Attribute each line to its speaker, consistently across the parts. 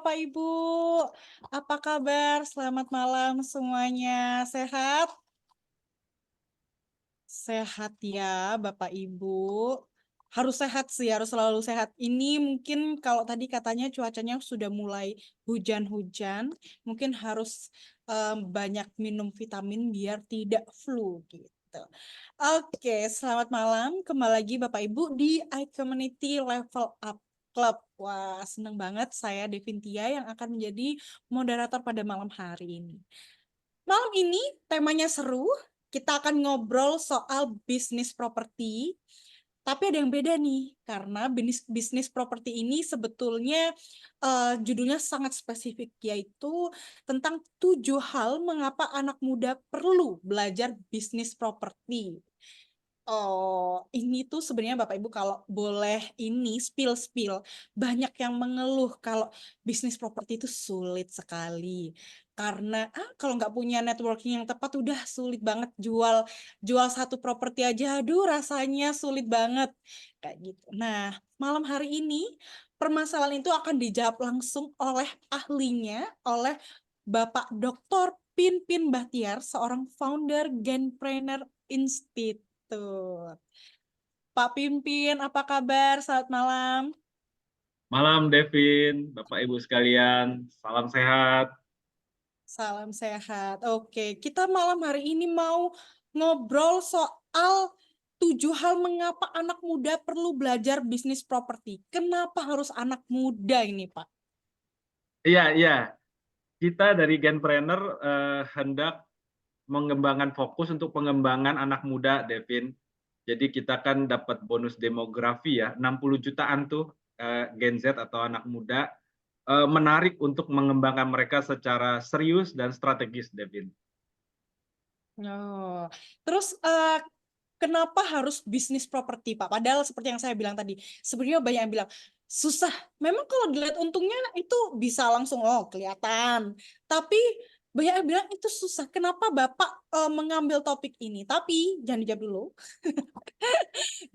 Speaker 1: Bapak Ibu. Apa kabar? Selamat malam semuanya. Sehat? Sehat ya, Bapak Ibu. Harus sehat sih, harus selalu sehat. Ini mungkin kalau tadi katanya cuacanya sudah mulai hujan-hujan, mungkin harus banyak minum vitamin biar tidak flu gitu. Oke, selamat malam. Kembali lagi Bapak Ibu di iCommunity Level Up Club. Wah, seneng banget saya Devintia yang akan menjadi moderator pada malam hari ini. Malam ini temanya seru. Kita akan ngobrol soal bisnis properti. Tapi ada yang beda nih, karena bisnis properti ini sebetulnya judulnya sangat spesifik, yaitu tentang 7 hal mengapa anak muda perlu belajar bisnis properti. Oh, ini tuh sebenarnya Bapak Ibu kalau boleh ini spill-spill, banyak yang mengeluh kalau bisnis properti itu sulit sekali. Karena kalau nggak punya networking yang tepat udah sulit banget jual satu properti aja, aduh rasanya sulit banget kayak gitu. Nah, malam hari ini permasalahan itu akan dijawab langsung oleh ahlinya, oleh Bapak Dr. Pinpin Bahtiar, seorang founder Genpreneur Institute. Tuh. Pak Pimpin, apa kabar? Selamat malam.
Speaker 2: Malam Devin, Bapak Ibu sekalian, salam sehat.
Speaker 1: Salam sehat. Oke, kita malam hari ini mau ngobrol soal 7 hal mengapa anak muda perlu belajar bisnis properti. Kenapa harus anak muda ini, Pak?
Speaker 2: Iya, iya, kita dari Genpreneur hendak mengembangkan fokus untuk pengembangan anak muda, Devin. Jadi kita kan dapat bonus demografi ya, 60 jutaan tuh Gen Z atau anak muda, menarik untuk mengembangkan mereka secara serius dan strategis, Devin.
Speaker 1: Oh, terus kenapa harus bisnis properti, Pak? Padahal seperti yang saya bilang tadi, sebenarnya banyak yang bilang susah. Memang kalau dilihat untungnya itu bisa langsung kelihatan. Tapi banyak yang bilang itu susah. Kenapa Bapak mengambil topik ini? Tapi jangan dijawab dulu.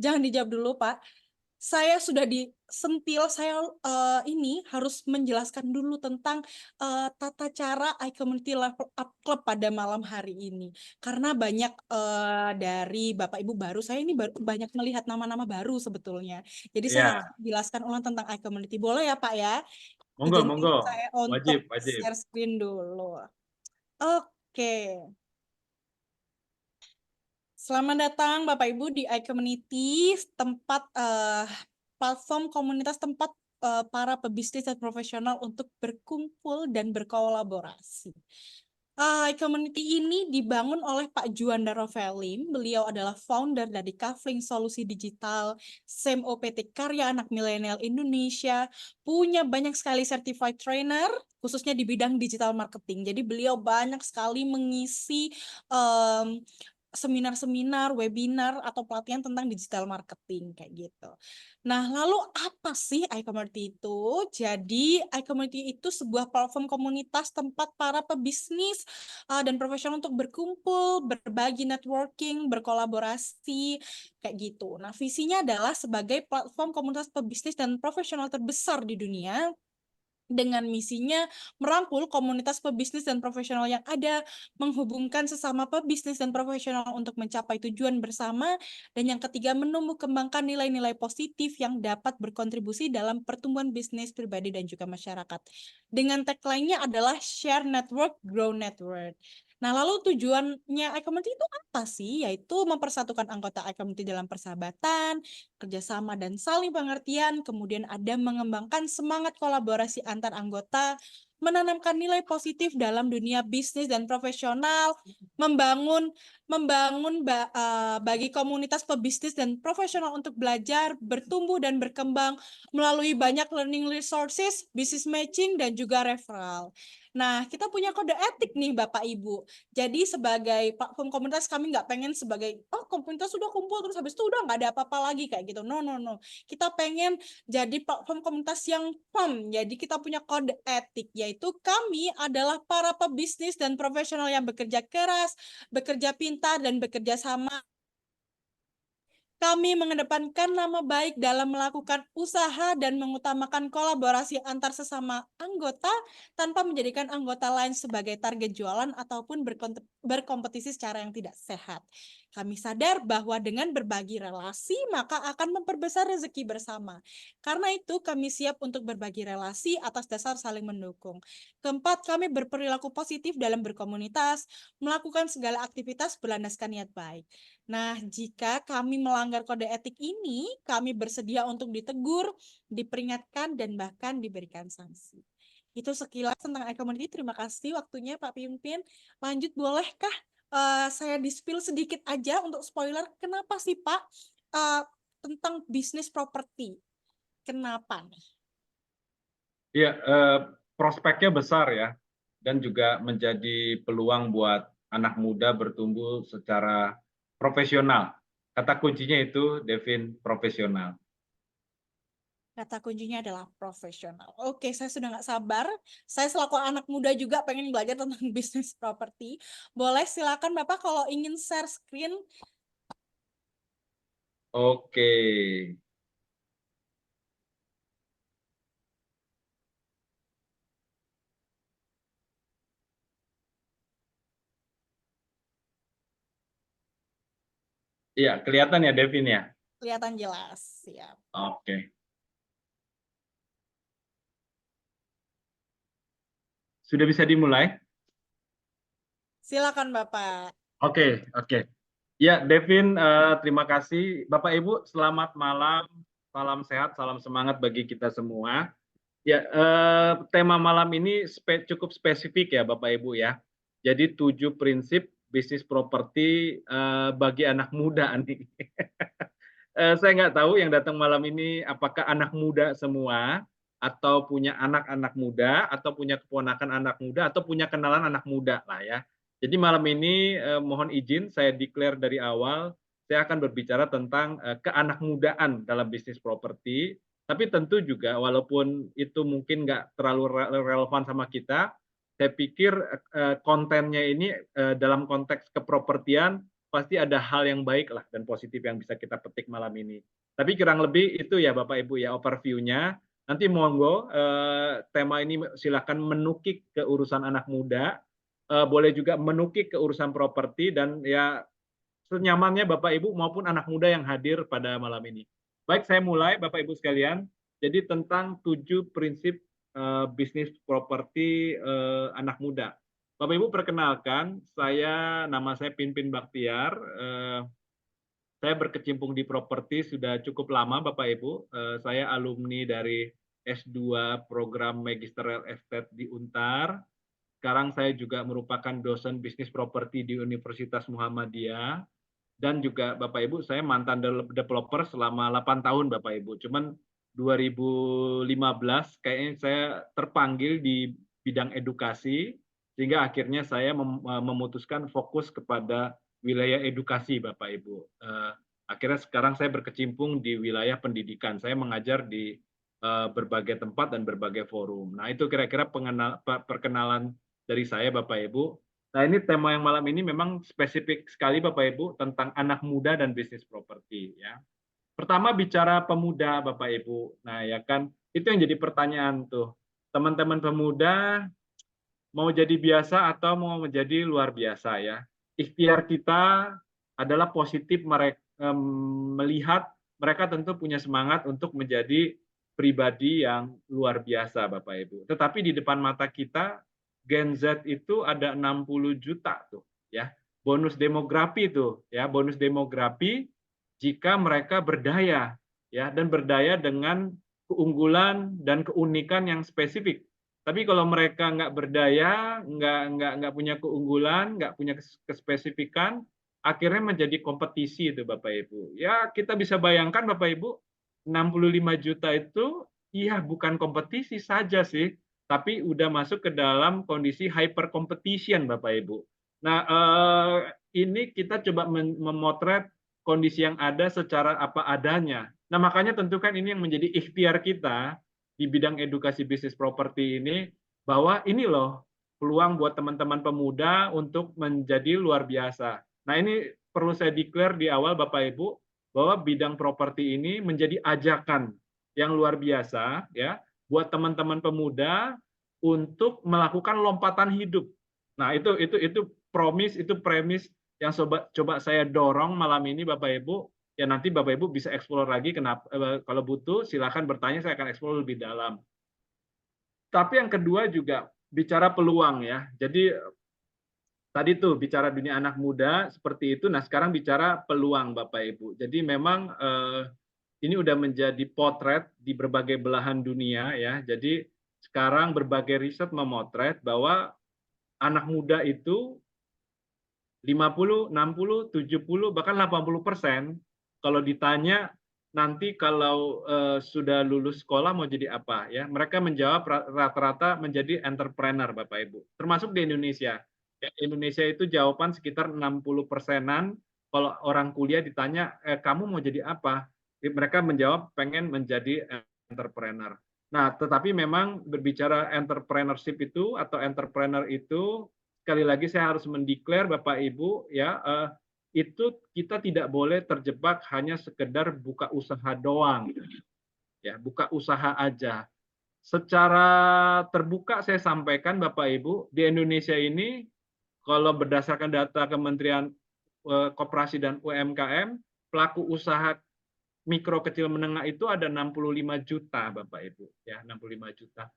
Speaker 1: Jangan dijawab dulu, Pak. Saya sudah disentil, saya ini harus menjelaskan dulu tentang tata cara iCommunity Level Up Club pada malam hari ini. Karena banyak dari Bapak Ibu baru, saya ini baru banyak melihat nama-nama baru sebetulnya. Jadi saya harus
Speaker 2: Iya,
Speaker 1: jelaskan ulang tentang iCommunity. Boleh ya Pak ya?
Speaker 2: monggo,
Speaker 1: Izinkan
Speaker 2: monggo,
Speaker 1: saya untuk
Speaker 2: wajib, wajib.
Speaker 1: share screen dulu. Oke. Selamat datang Bapak Ibu di iCommunity, tempat platform komunitas tempat para pebisnis dan profesional untuk berkumpul dan berkolaborasi. Community ini dibangun oleh Pak Juanda Rovelim. Beliau adalah founder dari Kafling Solusi Digital, SEM OPT Karya Anak Milenial Indonesia, punya banyak sekali certified trainer, khususnya di bidang digital marketing. Jadi beliau banyak sekali mengisi seminar-seminar, webinar, atau pelatihan tentang digital marketing kayak gitu. Nah, lalu apa sih iCommunity itu? Jadi, iCommunity itu sebuah platform komunitas tempat para pebisnis dan profesional untuk berkumpul, berbagi networking, berkolaborasi, kayak gitu. Nah, visinya adalah sebagai platform komunitas pebisnis dan profesional terbesar di dunia dengan misinya merangkul komunitas pebisnis dan profesional yang ada, menghubungkan sesama pebisnis dan profesional untuk mencapai tujuan bersama, dan yang ketiga menumbuh kembangkan nilai-nilai positif yang dapat berkontribusi dalam pertumbuhan bisnis pribadi dan juga masyarakat. Dengan tagline-nya adalah Share Network, Grow Network. Nah, lalu tujuannya iCommunity itu apa sih? Yaitu mempersatukan anggota iCommunity dalam persahabatan, kerjasama dan saling pengertian, kemudian ada mengembangkan semangat kolaborasi antar anggota, menanamkan nilai positif dalam dunia bisnis dan profesional, membangun bagi komunitas pebisnis dan profesional untuk belajar, bertumbuh dan berkembang melalui banyak learning resources, business matching dan juga referral. Nah, kita punya kode etik nih Bapak Ibu. Jadi sebagai platform komunitas kami nggak pengen sebagai komunitas sudah kumpul terus habis itu udah nggak ada apa-apa lagi kayak gitu. No no no. Kita pengen jadi platform komunitas yang firm. Jadi kita punya kode etik yaitu kami adalah para pebisnis dan profesional yang bekerja keras, bekerja pintar dan bekerja sama Kami mengedepankan nama baik dalam melakukan usaha dan mengutamakan kolaborasi antar sesama anggota tanpa menjadikan anggota lain sebagai target jualan ataupun berkompetisi secara yang tidak sehat. Kami sadar bahwa dengan berbagi relasi maka akan memperbesar rezeki bersama. Karena itu kami siap untuk berbagi relasi atas dasar saling mendukung. Keempat, kami berperilaku positif dalam berkomunitas, melakukan segala aktivitas berlandaskan niat baik. Nah, jika kami melanggar kode etik ini, kami bersedia untuk ditegur, diperingatkan, dan bahkan diberikan sanksi. Itu sekilas tentang e-community. Terima kasih waktunya Pak Pimpin. Lanjut, bolehkah saya di-spill sedikit aja untuk spoiler, kenapa sih Pak tentang bisnis properti? Kenapa nih?
Speaker 2: Ya, prospeknya besar ya, dan juga menjadi peluang buat anak muda bertumbuh secara profesional. Kata kuncinya itu, Devin, profesional.
Speaker 1: Kata kuncinya adalah profesional. Oke, saya sudah nggak sabar. Saya selaku anak muda juga pengen belajar tentang bisnis properti. Boleh silakan Bapak kalau ingin share screen.
Speaker 2: Oke. Iya, kelihatan ya Devin ya?
Speaker 1: Kelihatan jelas. Siap.
Speaker 2: Oke. Sudah bisa dimulai?
Speaker 1: Silakan Bapak.
Speaker 2: Oke, oke. Ya, Devin, terima kasih. Bapak Ibu, selamat malam. Salam sehat, salam semangat bagi kita semua. Ya, tema malam ini cukup spesifik ya Bapak Ibu ya. Jadi 7 prinsip bisnis properti bagi anak muda nih. Saya nggak tahu yang datang malam ini apakah anak muda semua, atau punya anak-anak muda, atau punya keponakan anak muda, atau punya kenalan anak muda lah ya. Jadi malam ini mohon izin saya declare dari awal, saya akan berbicara tentang keanak mudaan dalam bisnis properti. Tapi tentu juga walaupun itu mungkin nggak terlalu relevan sama kita, saya pikir kontennya ini dalam konteks kepropertian pasti ada hal yang baik lah dan positif yang bisa kita petik malam ini. Tapi kurang lebih itu ya Bapak Ibu ya overview-nya. Nanti monggo tema ini silakan menukik ke urusan anak muda, boleh juga menukik ke urusan properti, dan ya senyamannya Bapak Ibu maupun anak muda yang hadir pada malam ini. Baik, saya mulai Bapak Ibu sekalian. Jadi tentang 7 prinsip bisnis properti anak muda. Bapak Ibu perkenalkan, nama saya Pinpin Baktiar. Saya berkecimpung di properti sudah cukup lama Bapak Ibu. Saya alumni dari S2 program Magister Real Estate di Untar. Sekarang saya juga merupakan dosen bisnis properti di Universitas Muhammadiyah. Dan juga Bapak Ibu, saya mantan developer selama 8 tahun Bapak Ibu. Cuman 2015 kayaknya saya terpanggil di bidang edukasi, sehingga akhirnya saya memutuskan fokus kepada wilayah edukasi Bapak Ibu. Akhirnya sekarang saya berkecimpung di wilayah pendidikan. Saya mengajar di berbagai tempat dan berbagai forum. Nah, itu kira-kira perkenalan dari saya Bapak Ibu. Nah, ini tema yang malam ini memang spesifik sekali Bapak Ibu tentang anak muda dan bisnis properti ya. Pertama bicara pemuda Bapak Ibu. Nah, ya kan itu yang jadi pertanyaan tuh. Teman-teman pemuda mau jadi biasa atau mau menjadi luar biasa ya. Ikhtiar kita adalah positif, mereka melihat mereka tentu punya semangat untuk menjadi pribadi yang luar biasa Bapak Ibu. Tetapi di depan mata kita Gen Z itu ada 60 juta tuh ya. Bonus demografi tuh ya, bonus demografi jika mereka berdaya ya, dan berdaya dengan keunggulan dan keunikan yang spesifik. Tapi kalau mereka nggak berdaya, nggak punya keunggulan, nggak punya kespesifikan, akhirnya menjadi kompetisi itu Bapak Ibu. Ya kita bisa bayangkan Bapak Ibu, 65 juta itu iya bukan kompetisi saja sih, tapi udah masuk ke dalam kondisi hyper competition Bapak Ibu. Nah, ini kita coba memotret kondisi yang ada secara apa adanya. Nah, makanya tentukan ini yang menjadi ikhtiar kita di bidang edukasi bisnis properti ini, bahwa ini loh peluang buat teman-teman pemuda untuk menjadi luar biasa. Nah, ini perlu saya declare di awal Bapak Ibu, bahwa bidang properti ini menjadi ajakan yang luar biasa ya buat teman-teman pemuda untuk melakukan lompatan hidup. Nah, itu itu premis yang coba saya dorong malam ini Bapak Ibu. Ya nanti Bapak Ibu bisa eksplor lagi kenapa kalau butuh silakan bertanya, saya akan eksplor lebih dalam. Tapi yang kedua juga bicara peluang ya. Jadi tadi tuh bicara dunia anak muda seperti itu. Nah, sekarang bicara peluang Bapak Ibu. Jadi memang ini udah menjadi potret di berbagai belahan dunia ya. Jadi sekarang berbagai riset memotret bahwa anak muda itu 50, 60, 70, bahkan 80% kalau ditanya nanti kalau sudah lulus sekolah mau jadi apa ya, mereka menjawab rata-rata menjadi entrepreneur Bapak Ibu, termasuk di Indonesia. Ya, Indonesia itu jawaban sekitar 60%-an kalau orang kuliah ditanya kamu mau jadi apa? Mereka menjawab pengen menjadi entrepreneur. Nah, tetapi memang berbicara entrepreneurship itu atau entrepreneur itu sekali lagi saya harus mendeklar Bapak Ibu ya itu kita tidak boleh terjebak hanya sekedar buka usaha doang ya, buka usaha aja. Secara terbuka saya sampaikan Bapak Ibu, di Indonesia ini kalau berdasarkan data Kementerian Koperasi dan UMKM, pelaku usaha mikro kecil menengah itu ada 65 juta Bapak Ibu ya, 65 juta.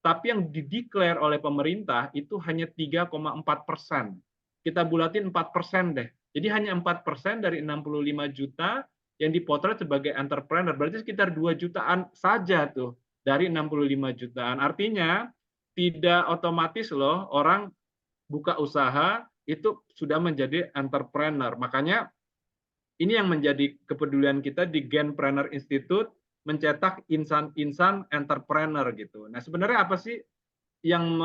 Speaker 2: Tapi yang dideklar oleh pemerintah itu hanya 3,4%. Kita bulatin 4% deh. Jadi hanya 4% dari 65 juta yang dipotret sebagai entrepreneur. Berarti sekitar 2 jutaan saja tuh dari 65 jutaan. Artinya tidak otomatis loh orang buka usaha itu sudah menjadi entrepreneur. Makanya ini yang menjadi kepedulian kita di Genpreneur Institute mencetak insan-insan entrepreneur gitu. Nah, sebenarnya apa sih yang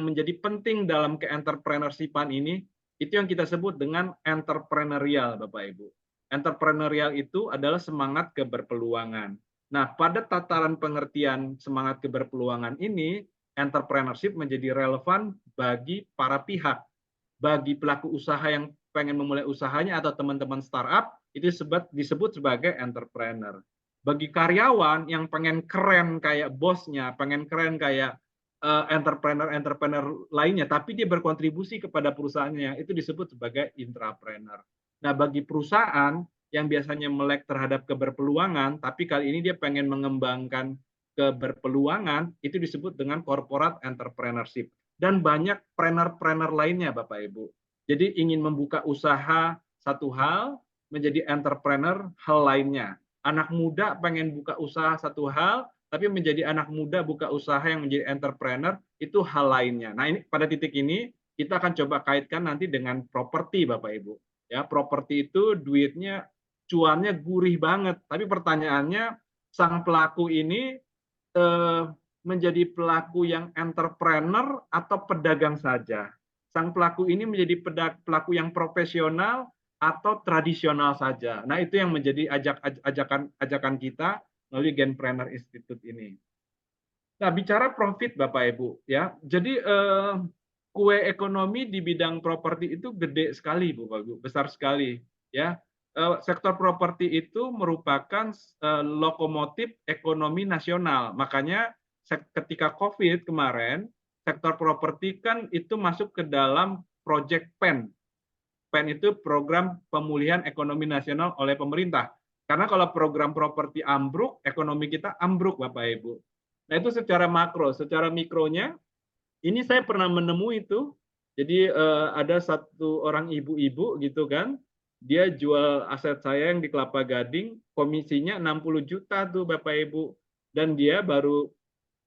Speaker 2: menjadi penting dalam ke-entrepreneurshipan ini? Itu yang kita sebut dengan entrepreneurial, Bapak Ibu. Entrepreneurial itu adalah semangat keberpeluangan. Nah, pada tataran pengertian semangat keberpeluangan ini, entrepreneurship menjadi relevan bagi para pihak, bagi pelaku usaha yang pengen memulai usahanya atau teman-teman startup itu disebut sebagai entrepreneur. Bagi karyawan yang pengen keren kayak bosnya, pengen keren kayak entrepreneur lainnya, tapi dia berkontribusi kepada perusahaannya, itu disebut sebagai intrapreneur. Nah, bagi perusahaan yang biasanya melek terhadap keberpeluangan, tapi kali ini dia pengen mengembangkan keberpeluangan, itu disebut dengan corporate entrepreneurship. Dan banyak planner-planner lainnya Bapak Ibu. Jadi ingin membuka usaha satu hal, menjadi entrepreneur hal lainnya. Anak muda pengen buka usaha satu hal, tapi menjadi anak muda buka usaha yang menjadi entrepreneur itu hal lainnya. Nah, ini pada titik ini kita akan coba kaitkan nanti dengan properti Bapak Ibu. Ya, properti itu duitnya cuannya gurih banget, tapi pertanyaannya sang pelaku ini menjadi pelaku yang entrepreneur atau pedagang saja. Sang pelaku ini menjadi pelaku yang profesional atau tradisional saja. Nah, itu yang menjadi ajakan kita melalui Genpreneur Institute ini. Nah, bicara profit Bapak Ibu ya. Jadi kue ekonomi di bidang properti itu gede sekali Bapak Ibu, besar sekali ya. Sektor properti itu merupakan lokomotif ekonomi nasional. Makanya ketika COVID kemarin, sektor properti kan itu masuk ke dalam Project PEN. PEN itu Program Pemulihan Ekonomi Nasional oleh pemerintah. Karena kalau program properti ambruk, ekonomi kita ambruk Bapak Ibu. Nah, itu secara makro, secara mikronya, ini saya pernah menemui itu. Jadi ada satu orang ibu-ibu gitu kan, dia jual aset saya yang di Kelapa Gading, komisinya 60 juta tuh Bapak Ibu. Dan dia baru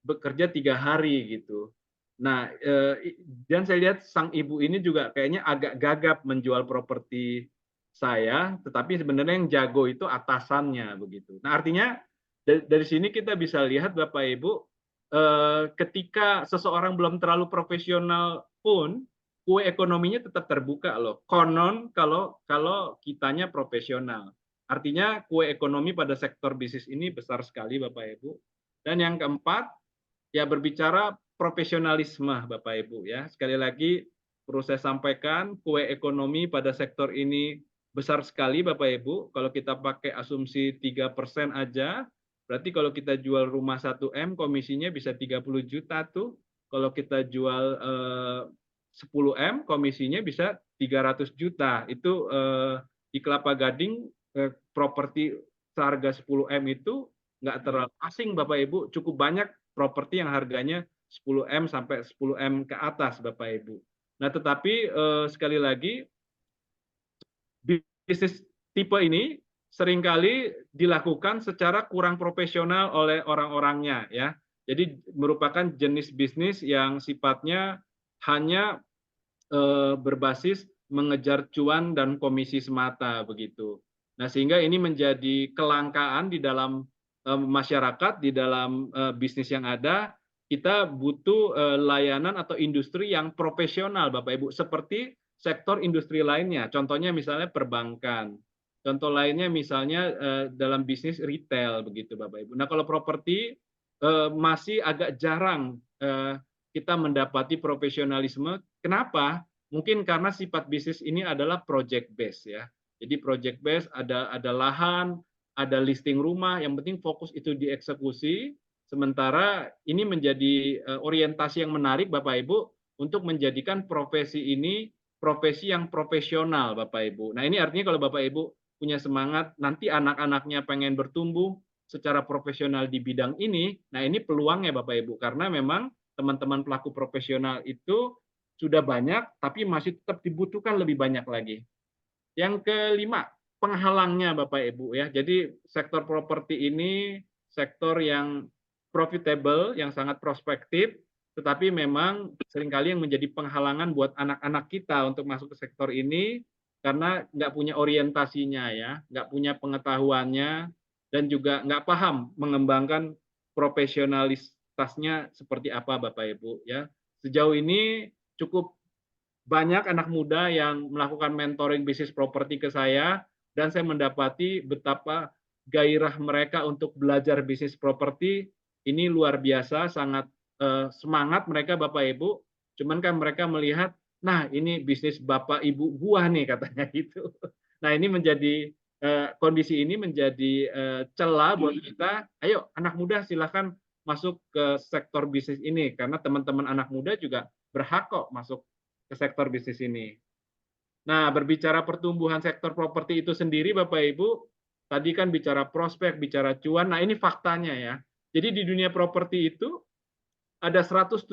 Speaker 2: bekerja 3 hari gitu. Nah, dan saya lihat sang ibu ini juga kayaknya agak gagap menjual properti saya, tetapi sebenarnya yang jago itu atasannya begitu. Nah, artinya dari sini kita bisa lihat Bapak Ibu, ketika seseorang belum terlalu profesional pun, kue ekonominya tetap terbuka loh. Konon kalau kitanya profesional. Artinya kue ekonomi pada sektor bisnis ini besar sekali Bapak Ibu. Dan yang keempat, ya berbicara profesionalisme Bapak Ibu ya. Sekali lagi perlu saya sampaikan kue ekonomi pada sektor ini besar sekali Bapak Ibu. Kalau kita pakai asumsi 3% aja, berarti kalau kita jual rumah 1 M, komisinya bisa 30 juta tuh. Kalau kita jual 10 M, komisinya bisa 300 juta. Itu di Kelapa Gading, properti seharga 10 M itu nggak terlalu asing Bapak Ibu, cukup banyak properti yang harganya 10 M sampai 10 M ke atas Bapak Ibu. Nah, tetapi sekali lagi bisnis tipe ini seringkali dilakukan secara kurang profesional oleh orang-orangnya ya. Jadi merupakan jenis bisnis yang sifatnya hanya berbasis mengejar cuan dan komisi semata begitu. Nah, sehingga ini menjadi kelangkaan di dalam masyarakat, di dalam bisnis yang ada. Kita butuh layanan atau industri yang profesional, Bapak Ibu, seperti sektor industri lainnya. Contohnya misalnya perbankan. Contoh lainnya misalnya dalam bisnis retail begitu, Bapak Ibu. Nah, kalau properti masih agak jarang kita mendapati profesionalisme. Kenapa? Mungkin karena sifat bisnis ini adalah project base ya. Jadi project base ada lahan, ada listing rumah, yang penting fokus itu dieksekusi. Sementara ini menjadi orientasi yang menarik Bapak Ibu untuk menjadikan profesi ini profesi yang profesional Bapak Ibu. Nah, ini artinya kalau Bapak Ibu punya semangat nanti anak-anaknya pengen bertumbuh secara profesional di bidang ini, nah ini peluangnya Bapak Ibu, karena memang teman-teman pelaku profesional itu sudah banyak, tapi masih tetap dibutuhkan lebih banyak lagi. Yang kelima, penghalangnya Bapak Ibu ya. Jadi sektor properti ini sektor yang profitable, yang sangat prospektif, tetapi memang seringkali yang menjadi penghalangan buat anak-anak kita untuk masuk ke sektor ini karena nggak punya orientasinya ya, nggak punya pengetahuannya, dan juga nggak paham mengembangkan profesionalitasnya seperti apa Bapak Ibu ya. Sejauh ini cukup banyak anak muda yang melakukan mentoring bisnis properti ke saya, dan saya mendapati betapa gairah mereka untuk belajar bisnis properti ini luar biasa, sangat semangat mereka Bapak Ibu. Cuman kan mereka melihat, nah ini bisnis Bapak Ibu gua nih katanya gitu. Nah, ini menjadi kondisi ini menjadi celah buat kita. Ayo anak muda silakan masuk ke sektor bisnis ini, karena teman-teman anak muda juga berhak kok masuk ke sektor bisnis ini. Nah, berbicara pertumbuhan sektor properti itu sendiri, Bapak Ibu, tadi kan bicara prospek, bicara cuan. Nah, ini faktanya ya. Jadi di dunia properti itu ada 170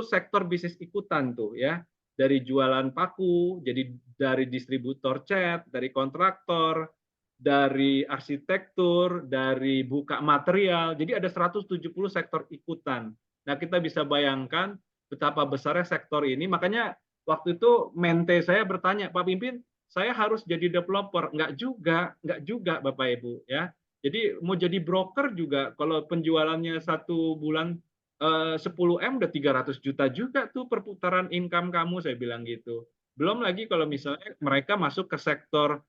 Speaker 2: sektor bisnis ikutan tuh ya. Dari jualan paku, jadi dari distributor cat, dari kontraktor, dari arsitektur, dari buka material. Jadi ada 170 sektor ikutan. Nah, kita bisa bayangkan betapa besarnya sektor ini. Makanya waktu itu mente saya bertanya, Pak Pimpin, saya harus jadi developer? Enggak juga Bapak Ibu ya. Jadi mau jadi broker juga, kalau penjualannya 1 bulan 10 M udah 300 juta juga tuh perputaran income kamu, saya bilang gitu. Belum lagi kalau misalnya mereka masuk ke sektor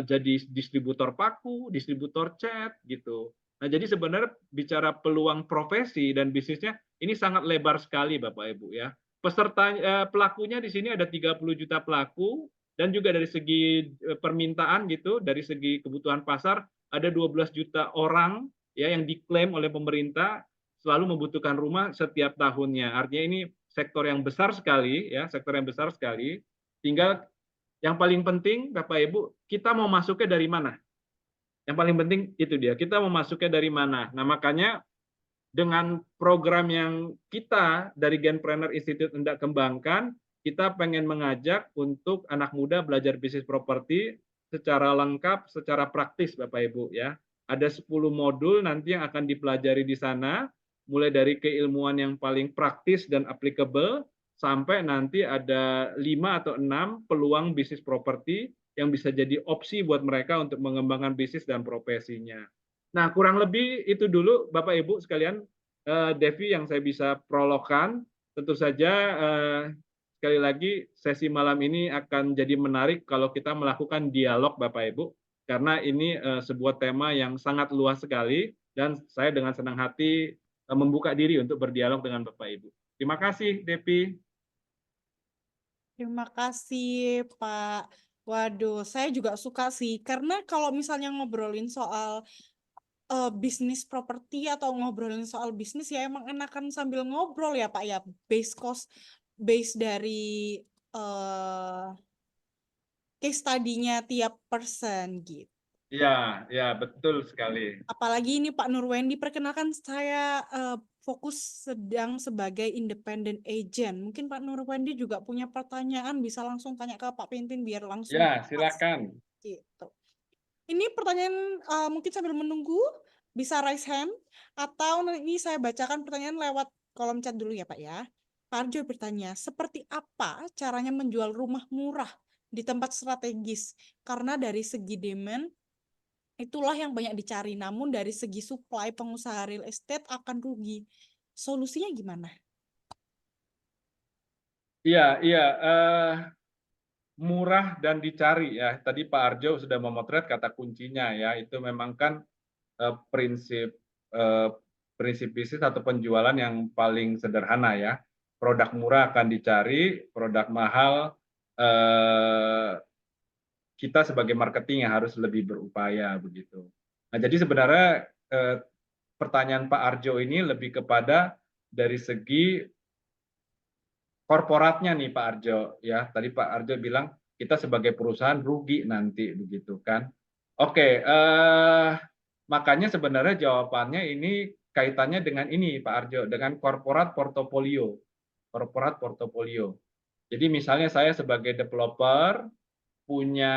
Speaker 2: jadi distributor paku, distributor cat gitu. Nah, jadi sebenarnya bicara peluang profesi dan bisnisnya ini sangat lebar sekali Bapak Ibu ya. Peserta pelakunya di sini ada 30 juta pelaku, dan juga dari segi permintaan gitu, dari segi kebutuhan pasar ada 12 juta orang ya yang diklaim oleh pemerintah selalu membutuhkan rumah setiap tahunnya. Artinya ini sektor yang besar sekali ya, sektor yang besar sekali. Tinggal yang paling penting Bapak Ibu, kita mau masuknya dari mana? Yang paling penting itu dia, kita mau masuknya dari mana. Nah, makanya dengan program yang kita dari Genpreneur Institute hendak kembangkan, kita pengen mengajak untuk anak muda belajar bisnis properti secara lengkap, secara praktis Bapak Ibu ya. Ada 10 modul nanti yang akan dipelajari di sana, mulai dari keilmuan yang paling praktis dan applicable, sampai nanti ada 5 atau 6 peluang bisnis properti yang bisa jadi opsi buat mereka untuk mengembangkan bisnis dan profesinya. Nah, kurang lebih itu dulu Bapak Ibu sekalian, Devi, yang saya bisa prologkan. Tentu saja sekali lagi sesi malam ini akan jadi menarik kalau kita melakukan dialog Bapak Ibu, karena ini sebuah tema yang sangat luas sekali, dan saya dengan senang hati membuka diri untuk berdialog dengan Bapak Ibu. Terima kasih, Devi.
Speaker 1: Terima kasih, Pak Waduh, saya juga suka sih. Karena kalau misalnya ngobrolin soal bisnis properti atau ngobrolin soal bisnis ya emang enakan sambil ngobrol ya Pak ya. Base cost, base dari eh case study-nya tiap person gitu.
Speaker 2: Ya, ya betul sekali.
Speaker 1: Apalagi ini Pak Nurwendi, perkenalkan saya fokus sedang sebagai independent agent. Mungkin Pak Nurwendi juga punya pertanyaan, bisa langsung tanya ke Pak Pimpin biar langsung
Speaker 2: Ya,
Speaker 1: pas
Speaker 2: silakan.
Speaker 1: gitu. Ini pertanyaan mungkin sambil menunggu bisa raise hand atau ini saya bacakan pertanyaan lewat kolom chat dulu ya Pak ya. Pak Arjo bertanya, seperti apa caranya menjual rumah murah di tempat strategis? Karena dari segi demand itulah yang banyak dicari, namun dari segi supply pengusaha real estate akan rugi. Solusinya gimana?
Speaker 2: Iya, iya. Murah dan dicari ya. Tadi Pak Arjo sudah memotret kata kuncinya ya. Itu memang kan prinsip eh, prinsip bisnis atau penjualan yang paling sederhana ya. Produk murah akan dicari, produk mahal kita sebagai marketing yang harus lebih berupaya begitu. Nah, jadi sebenarnya pertanyaan Pak Arjo ini lebih kepada dari segi korporatnya nih Pak Arjo ya. Tadi Pak Arjo bilang kita sebagai perusahaan rugi nanti begitu kan. Oke, makanya sebenarnya jawabannya ini kaitannya dengan ini Pak Arjo, dengan korporat portofolio. Korporat portofolio. Jadi misalnya saya sebagai developer punya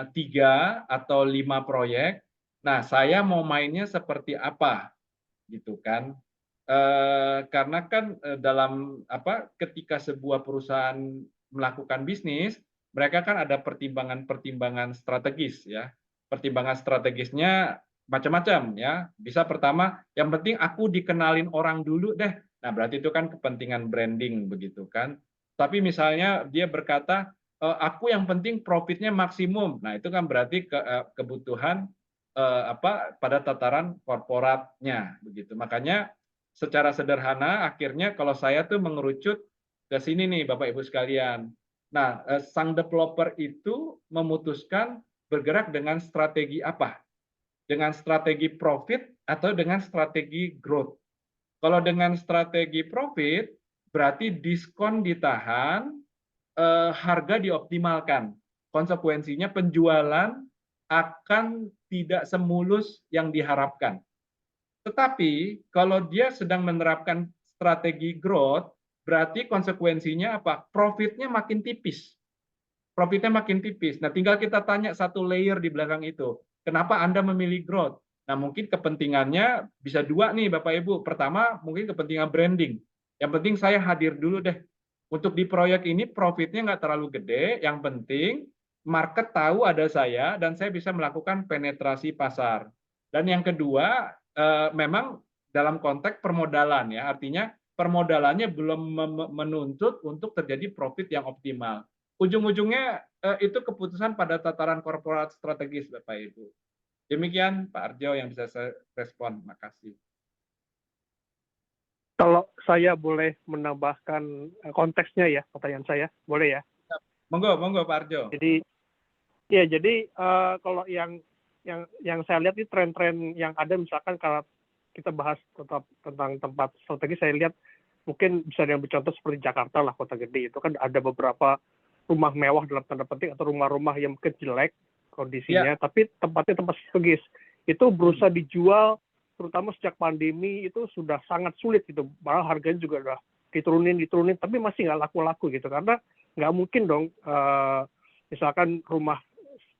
Speaker 2: 3 atau 5 proyek. Nah, saya mau mainnya seperti apa gitu kan? Karena kan dalam apa ketika sebuah perusahaan melakukan bisnis, mereka kan ada pertimbangan-pertimbangan strategis ya. Pertimbangan strategisnya macam-macam ya. Bisa pertama, yang penting aku dikenalin orang dulu deh. Nah, berarti itu kan kepentingan branding begitu kan. Tapi misalnya dia berkata, aku yang penting profitnya maksimum. Nah, itu kan berarti kebutuhan apa pada tataran korporatnya begitu. Makanya secara sederhana akhirnya kalau saya tuh mengerucut ke sini nih Bapak Ibu sekalian. Nah, sang developer itu memutuskan bergerak dengan strategi apa? Dengan strategi profit atau dengan strategi growth. Kalau dengan strategi profit berarti diskon ditahan, harga dioptimalkan. Konsekuensinya penjualan akan tidak semulus yang diharapkan. Tetapi kalau dia sedang menerapkan strategi growth, berarti konsekuensinya apa? Profitnya makin tipis. Profitnya makin tipis. Nah, tinggal kita tanya satu layer di belakang itu. Kenapa Anda memilih growth? Nah, mungkin kepentingannya bisa dua nih Bapak Ibu. Pertama, mungkin kepentingan branding. Yang penting saya hadir dulu deh. Untuk di proyek ini profitnya nggak terlalu gede. Yang penting market tahu ada saya dan saya bisa melakukan penetrasi pasar. Dan yang kedua, memang dalam konteks permodalan ya, artinya permodalannya belum menuntut untuk terjadi profit yang optimal. Ujung-ujungnya itu keputusan pada tataran korporat strategis Bapak Ibu. Demikian Pak Arjo yang bisa saya respon. Makasih.
Speaker 3: Kalau saya boleh menambahkan konteksnya ya, pertanyaan saya, boleh ya?
Speaker 2: Monggo, monggo Pak Arjo.
Speaker 3: Jadi ya, jadi kalau yang saya lihat ini tren-tren yang ada, misalkan kalau kita bahas tentang tempat strategi, saya lihat mungkin bisa diambil contoh seperti Jakarta lah, kota gede itu kan ada beberapa rumah mewah dalam tanda petik atau rumah-rumah yang mungkin jelek kondisinya, tapi tempatnya tempat strategis itu berusaha dijual, terutama sejak pandemi itu sudah sangat sulit gitu, malah harganya juga udah diturunin, tapi masih nggak laku-laku gitu, karena nggak mungkin dong misalkan rumah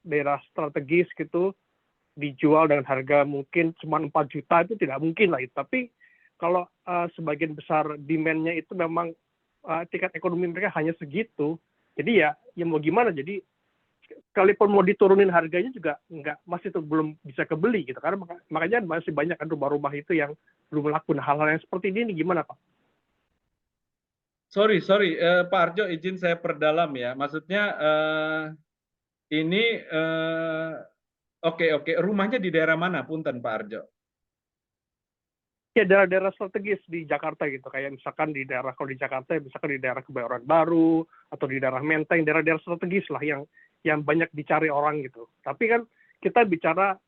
Speaker 3: daerah strategis gitu dijual dengan harga mungkin cuma 4 juta, itu tidak mungkin lah. Tapi kalau sebagian besar demand-nya itu memang tingkat ekonomi mereka hanya segitu, jadi ya mau gimana, jadi sekalipun mau diturunin harganya juga masih tuh belum bisa kebeli gitu, karena makanya masih banyak kan rumah-rumah itu yang belum laku. Nah, hal-hal yang seperti ini gimana Pak?
Speaker 2: Sorry, Pak Arjo izin saya perdalam ya. Maksudnya ini oke, rumahnya di daerah mana, Punten Pak Arjo?
Speaker 3: Ya daerah-daerah strategis di Jakarta gitu, kayak misalkan di daerah, kalau di Jakarta misalkan di daerah Kebayoran Baru atau di daerah Menteng, daerah-daerah strategis lah yang banyak dicari orang gitu. Tapi kan kita bicara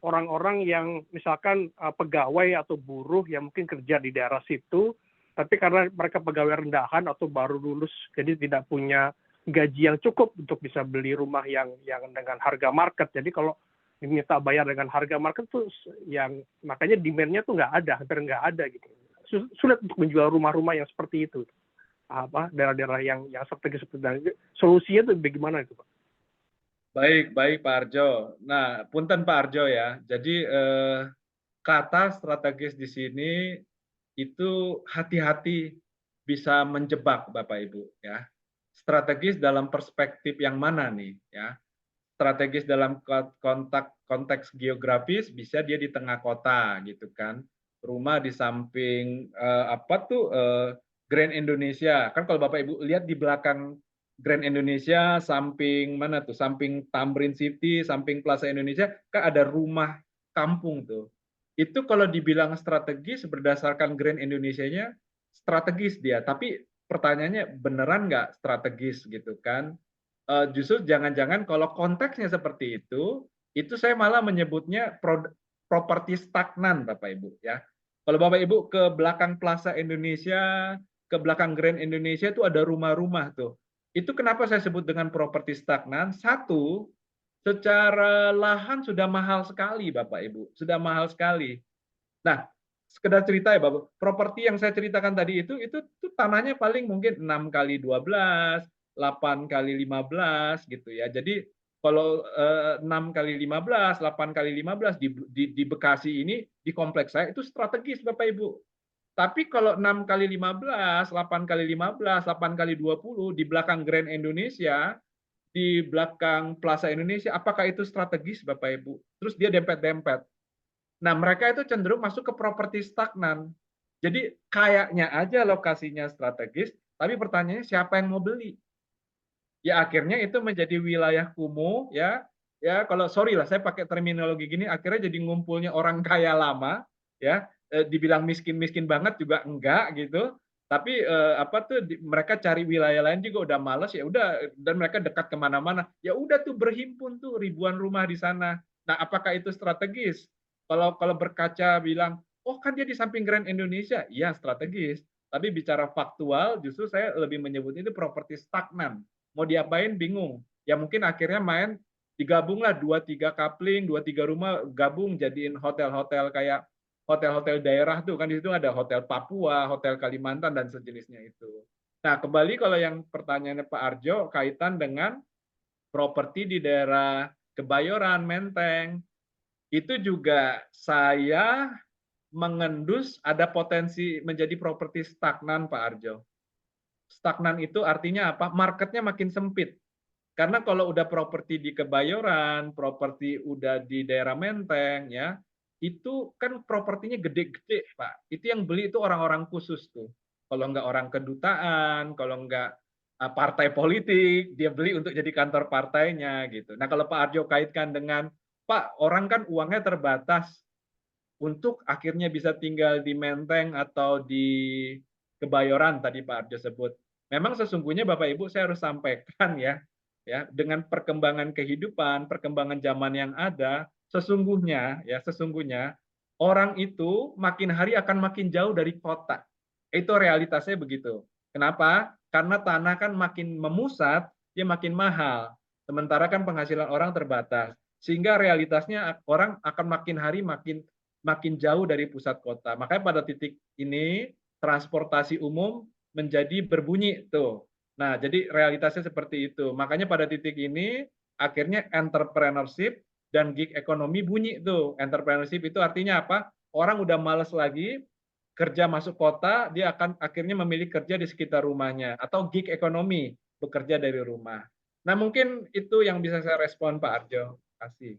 Speaker 3: orang-orang yang misalkan pegawai atau buruh yang mungkin kerja di daerah situ, tapi karena mereka pegawai rendahan atau baru lulus, jadi tidak punya gaji yang cukup untuk bisa beli rumah yang dengan harga market. Jadi kalau diminta bayar dengan harga market tuh yang makanya demand-nya tuh nggak ada, hampir nggak ada gitu. Sulit untuk menjual rumah-rumah yang seperti itu. Daerah-daerah yang strategis seperti itu. Solusinya tuh bagaimana itu, Pak?
Speaker 2: Baik Pak Arjo. Nah, punten Pak Arjo ya. Jadi kata strategis di sini itu hati-hati bisa menjebak Bapak Ibu ya. Strategis dalam perspektif yang mana nih ya? Strategis dalam konteks geografis bisa dia di tengah kota gitu kan. Rumah di samping Grand Indonesia. Kan kalau Bapak Ibu lihat di belakang Grand Indonesia samping mana tuh? Samping Tamrin City, samping Plaza Indonesia kan ada rumah kampung tuh. Itu kalau dibilang strategis berdasarkan Grand Indonesia-nya strategis dia, tapi pertanyaannya beneran nggak strategis gitu kan? Justru jangan-jangan kalau konteksnya seperti itu saya malah menyebutnya properti stagnan Bapak Ibu ya. Kalau Bapak Ibu ke belakang Plaza Indonesia, ke belakang Grand Indonesia itu ada rumah-rumah tuh. Itu kenapa saya sebut dengan properti stagnan? Satu, secara lahan sudah mahal sekali Bapak Ibu, sudah mahal sekali. Nah, sekedar cerita ya Bapak, properti yang saya ceritakan tadi itu tanahnya paling mungkin 6 kali 12, 8 kali 15 gitu ya. Jadi kalau 6 kali 15, 8 kali 15 di Bekasi ini di kompleks saya itu strategis Bapak Ibu. Tapi kalau 6 kali 15, 8 kali 15, 8 kali 20 di belakang Grand Indonesia, di belakang Plaza Indonesia, apakah itu strategis Bapak Ibu? Terus dia dempet-dempet. Nah, mereka itu cenderung masuk ke properti stagnan. Jadi kayaknya aja lokasinya strategis, tapi pertanyaannya siapa yang mau beli? Ya akhirnya itu menjadi wilayah kumuh ya. Ya kalau sorry lah saya pakai terminologi gini akhirnya jadi ngumpulnya orang kaya lama ya. Dibilang miskin-miskin banget juga enggak gitu. Tapi mereka cari wilayah lain juga udah males ya udah dan mereka dekat kemana-mana ya udah tuh berhimpun tuh ribuan rumah di sana. Nah apakah itu strategis? Kalau berkaca bilang oh kan dia di samping Grand Indonesia, iya strategis. Tapi bicara faktual justru saya lebih menyebut itu properti stagnan. Mau diapain bingung. Ya mungkin akhirnya main digabunglah 2-3 coupling, 2-3 rumah gabung jadiin hotel-hotel kayak hotel-hotel daerah tuh kan di situ ada hotel Papua, hotel Kalimantan dan sejenisnya itu. Nah, kembali kalau yang pertanyaannya Pak Arjo kaitan dengan properti di daerah Kebayoran, Menteng, itu juga saya mengendus ada potensi menjadi properti stagnan Pak Arjo. Stagnan itu artinya apa? Marketnya makin sempit. Karena kalau udah properti di Kebayoran, properti udah di daerah Menteng, ya, itu kan propertinya gede-gede, Pak. Itu yang beli itu orang-orang khusus tuh. Kalau nggak orang kedutaan, kalau nggak partai politik, dia beli untuk jadi kantor partainya gitu. Nah kalau Pak Arjo kaitkan dengan, Pak, orang kan uangnya terbatas untuk akhirnya bisa tinggal di Menteng atau di Kebayoran tadi Pak Arjo sebut. Memang sesungguhnya Bapak Ibu saya harus sampaikan ya dengan perkembangan kehidupan, perkembangan zaman yang ada, sesungguhnya orang itu makin hari akan makin jauh dari kota. Itu realitasnya begitu. Kenapa? Karena tanah kan makin memusat, dia makin mahal. Sementara kan penghasilan orang terbatas. Sehingga realitasnya orang akan makin hari makin jauh dari pusat kota. Makanya pada titik ini transportasi umum menjadi berbunyi tuh. Nah, jadi realitasnya seperti itu. Makanya pada titik ini akhirnya entrepreneurship dan gig ekonomi bunyi tuh. Entrepreneurship itu artinya apa? Orang udah males lagi kerja masuk kota, dia akan akhirnya memilih kerja di sekitar rumahnya atau gig ekonomi, bekerja dari rumah. Nah, mungkin itu yang bisa saya respon Pak Arjo. Terima kasih.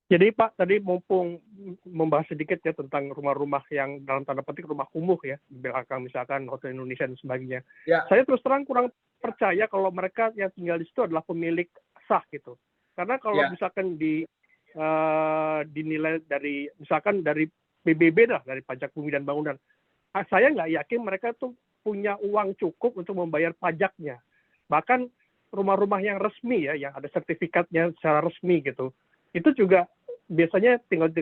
Speaker 3: Jadi Pak, tadi mumpung membahas sedikit ya tentang rumah-rumah yang dalam tanda petik rumah kumuh ya, di belakang misalkan Hotel Indonesia dan sebagainya.
Speaker 2: Ya.
Speaker 3: Saya terus terang kurang percaya kalau mereka yang tinggal di situ adalah pemilik sah gitu. Karena kalau misalkan dinilai dari misalkan dari PBB dah, dari pajak bumi dan bangunan. Saya nggak yakin mereka tuh punya uang cukup untuk membayar pajaknya. Bahkan rumah-rumah yang resmi ya, yang ada sertifikatnya secara resmi gitu, itu juga biasanya tinggal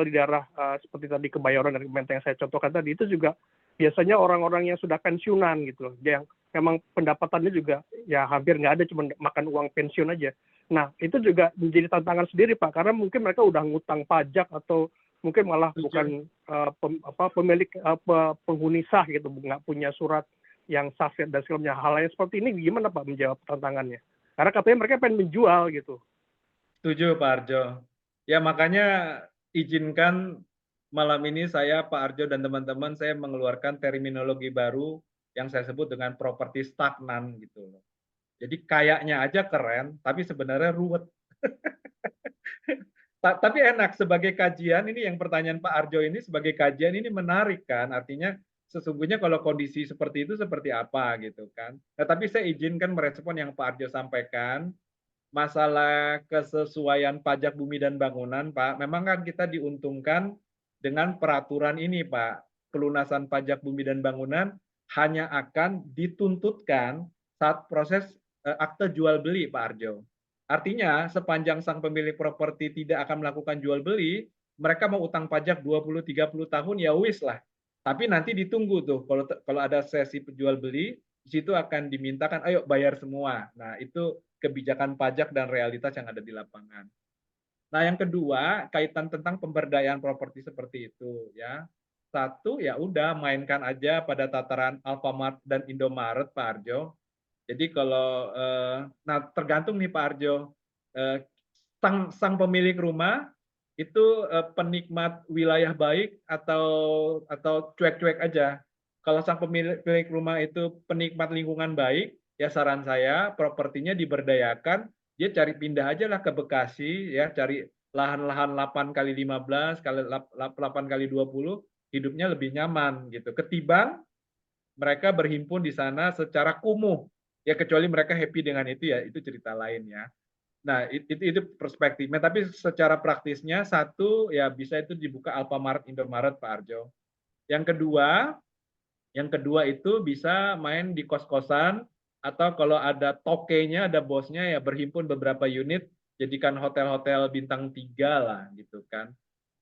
Speaker 3: di daerah seperti tadi Kebayoran dan Menteng yang saya contohkan tadi, itu juga biasanya orang-orang yang sudah pensiunan gitu, yang memang pendapatannya juga ya hampir nggak ada, cuma makan uang pensiun aja. Nah, itu juga menjadi tantangan sendiri, Pak, karena mungkin mereka udah ngutang pajak atau mungkin malah bukan pemilik penghuni sah gitu, nggak punya surat yang sah dan segala hal yang seperti ini. Gimana Pak menjawab tantangannya? Karena katanya mereka pengen menjual gitu.
Speaker 2: Setuju Pak Arjo. Ya makanya izinkan malam ini saya, Pak Arjo dan teman-teman, saya mengeluarkan terminologi baru yang saya sebut dengan properti stagnan gitu loh. Jadi kayaknya aja keren, tapi sebenarnya ruwet. Tapi enak sebagai kajian, ini yang pertanyaan Pak Arjo ini sebagai kajian ini menarik kan, artinya sesungguhnya kalau kondisi seperti itu seperti apa gitu kan. Nah, tapi saya izinkan merespon yang Pak Arjo sampaikan, masalah kesesuaian pajak bumi dan bangunan, Pak, memang kan kita diuntungkan dengan peraturan ini, Pak. Pelunasan pajak bumi dan bangunan hanya akan dituntutkan saat proses akte jual beli, Pak Arjo. Artinya, sepanjang sang pemilik properti tidak akan melakukan jual beli, mereka mau utang pajak 20-30 tahun, ya wis lah. Tapi nanti ditunggu tuh, kalau ada sesi jual beli, di situ akan dimintakan, ayo bayar semua. Nah, itu kebijakan pajak dan realitas yang ada di lapangan. Nah, yang kedua, kaitan tentang pemberdayaan properti seperti itu ya. Satu, ya udah mainkan aja pada tataran Alfamart dan Indomaret, Pak Arjo. Jadi kalau nah tergantung nih Pak Arjo, sang pemilik rumah itu penikmat wilayah baik atau cuek-cuek aja. Kalau sang pemilik rumah itu penikmat lingkungan baik, ya saran saya propertinya diberdayakan, dia cari pindah aja lah ke Bekasi, ya cari lahan-lahan 8 kali 15 kali 8 kali 20, hidupnya lebih nyaman gitu. Ketimbang mereka berhimpun di sana secara kumuh. Ya kecuali mereka happy dengan itu ya, itu cerita lain ya. Nah, itu perspektifnya. Tapi secara praktisnya satu ya bisa itu dibuka Alfamart, Indomaret, Pak Arjo. Yang kedua itu bisa main di kos-kosan atau kalau ada tokenya, ada bosnya ya berhimpun beberapa unit jadikan hotel-hotel bintang 3 lah gitu kan.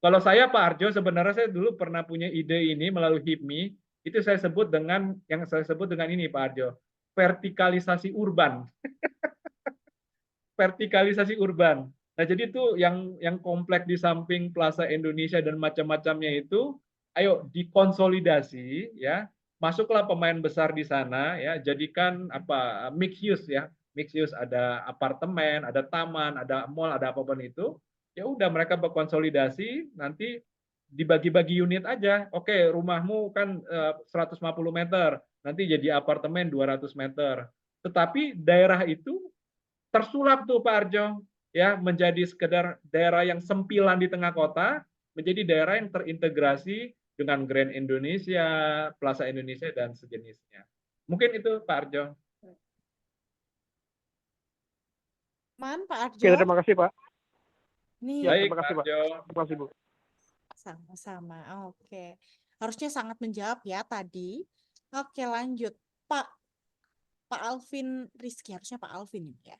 Speaker 2: Kalau saya Pak Arjo sebenarnya saya dulu pernah punya ide ini melalui HIPMI, itu saya sebut dengan ini Pak Arjo, vertikalisasi urban. Vertikalisasi urban. Nah, jadi itu yang kompleks di samping Plaza Indonesia dan macam-macamnya itu, ayo dikonsolidasi ya. Masuklah pemain besar di sana ya, jadikan apa mixed use ya. Mixed use ada apartemen, ada taman, ada mall, ada apapun itu. Ya udah mereka berkonsolidasi nanti dibagi-bagi unit aja. Oke, rumahmu kan 150 meter, nanti jadi apartemen 200 meter. Tetapi daerah itu tersulap tuh Pak Arjo ya menjadi sekedar daerah yang sempilan di tengah kota menjadi daerah yang terintegrasi dengan Grand Indonesia, Plaza Indonesia dan sejenisnya. Mungkin itu Pak Arjo.
Speaker 1: Pak
Speaker 3: Oke,
Speaker 1: Arjo.
Speaker 3: terima kasih Pak.
Speaker 1: Nih.
Speaker 3: Ya,
Speaker 2: Baik,
Speaker 3: terima kasih
Speaker 2: Pak
Speaker 3: Pak.
Speaker 2: Arjo.
Speaker 3: Terima kasih Bu.
Speaker 1: Sama-sama. Oke. Harusnya sangat menjawab ya tadi. Oke, lanjut. Pak Alvin Rizky, harusnya Pak Alvin ini ya.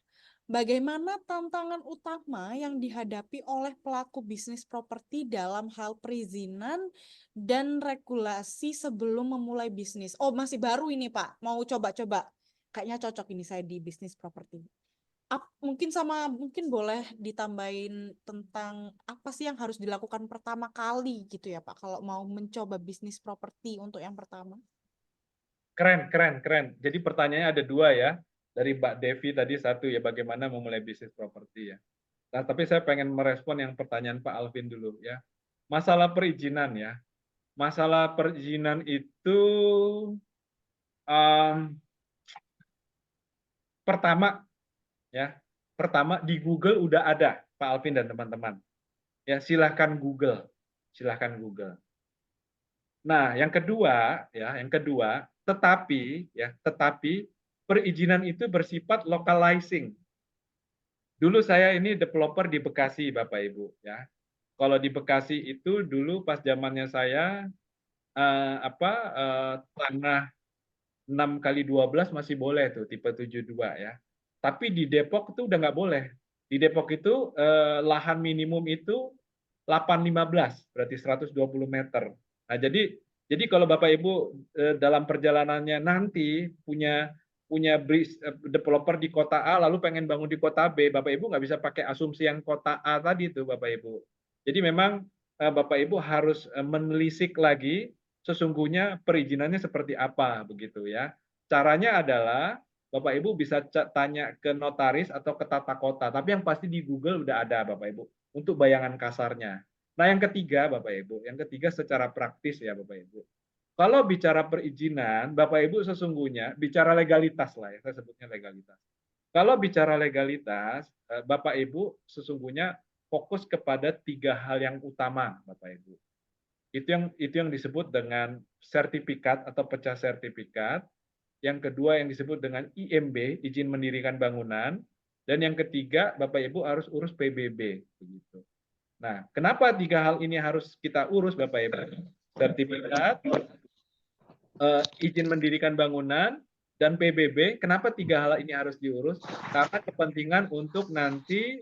Speaker 1: Bagaimana tantangan utama yang dihadapi oleh pelaku bisnis properti dalam hal perizinan dan regulasi sebelum memulai bisnis? Oh, masih baru ini Pak, mau coba-coba. Kayaknya cocok ini saya di bisnis properti. Mungkin boleh ditambahin tentang apa sih yang harus dilakukan pertama kali gitu ya Pak, kalau mau mencoba bisnis properti untuk yang pertama?
Speaker 2: Keren. Jadi pertanyaannya ada dua ya. Dari Mbak Devi tadi satu ya bagaimana memulai bisnis properti ya. Nah, tapi saya pengen merespon yang pertanyaan Pak Alvin dulu ya. Masalah perizinan ya. Masalah perizinan itu pertama ya. Pertama di Google udah ada Pak Alvin dan teman-teman. Ya, silahkan Google. Silahkan Google. Nah, yang kedua, tetapi perizinan itu bersifat localizing. Dulu saya ini developer di Bekasi, Bapak Ibu, ya. Kalau di Bekasi itu dulu pas zamannya saya tanah 6x12 masih boleh tuh tipe 72 ya. Tapi di Depok itu udah nggak boleh. Di Depok itu lahan minimum itu 815, berarti 120 meter. Nah, jadi kalau Bapak Ibu dalam perjalanannya nanti punya developer di kota A lalu pengen bangun di kota B, Bapak Ibu nggak bisa pakai asumsi yang kota A tadi tuh Bapak Ibu. Jadi memang Bapak Ibu harus menelisik lagi sesungguhnya perizinannya seperti apa begitu ya. Caranya adalah Bapak Ibu bisa tanya ke notaris atau ke tata kota, tapi yang pasti di Google udah ada Bapak Ibu untuk bayangan kasarnya. Nah, yang ketiga Bapak Ibu, yang ketiga secara praktis ya Bapak Ibu. Kalau bicara perizinan, Bapak Ibu sesungguhnya bicara legalitas lah ya, saya sebutnya legalitas. Kalau bicara legalitas, Bapak Ibu sesungguhnya fokus kepada 3 hal yang utama Bapak Ibu. Itu yang disebut dengan sertifikat atau pecah sertifikat. Yang kedua yang disebut dengan IMB, izin mendirikan bangunan, dan yang ketiga Bapak Ibu harus urus PBB begitu. Nah, kenapa 3 hal ini harus kita urus Bapak Ibu? Sertifikat, izin mendirikan bangunan, dan PBB. Kenapa 3 hal ini harus diurus? Karena kepentingan untuk nanti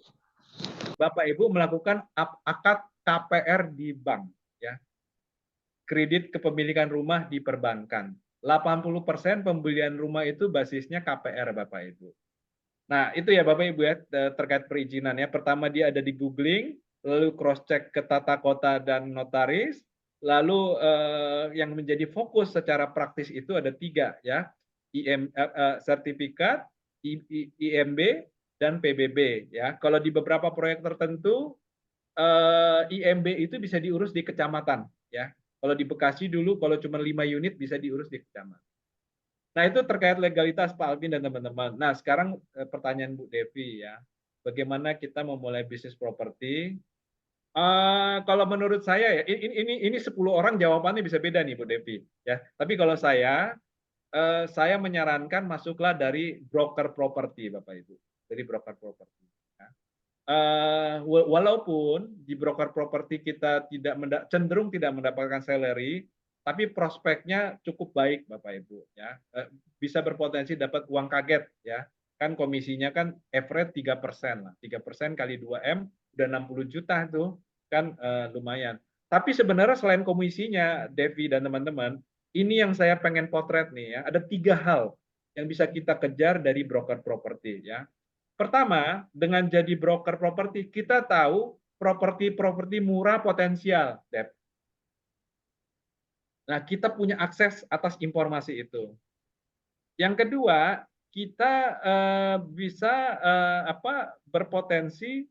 Speaker 2: Bapak Ibu melakukan akad KPR di bank ya. Kredit kepemilikan rumah di perbankan. 80% pembelian rumah itu basisnya KPR Bapak Ibu. Nah, itu ya Bapak Ibu ya terkait perizinan ya. Pertama dia ada di googling, lalu cross check ke tata kota dan notaris, lalu yang menjadi fokus secara praktis itu ada 3 ya. Sertifikat, IMB dan PBB ya. Kalau di beberapa proyek tertentu IMB itu bisa diurus di kecamatan ya. Kalau di Bekasi dulu kalau cuma 5 unit bisa diurus di kecamatan. Nah, itu terkait legalitas Pak Alvin dan teman-teman. Nah, sekarang pertanyaan Bu Devi ya. Bagaimana kita memulai bisnis properti? Kalau menurut saya ya, ini 10 orang jawabannya bisa beda nih Bu Devi ya. Tapi kalau saya menyarankan masuklah dari broker properti Bapak Ibu. Dari broker properti. Ya. Walaupun di broker properti kita cenderung tidak mendapatkan salary, tapi prospeknya cukup baik Bapak Ibu ya. Bisa berpotensi dapat uang kaget ya. Kan komisinya kan average 3% lah. 3% kali 2M udah 60 juta tuh kan lumayan. Tapi sebenarnya selain komisinya Devi dan teman-teman, ini yang saya pengen potret nih ya. Ada 3 hal yang bisa kita kejar dari broker properti ya. Pertama, dengan jadi broker properti kita tahu properti murah potensial, Dep. Nah, kita punya akses atas informasi itu. Yang kedua, kita bisa berpotensi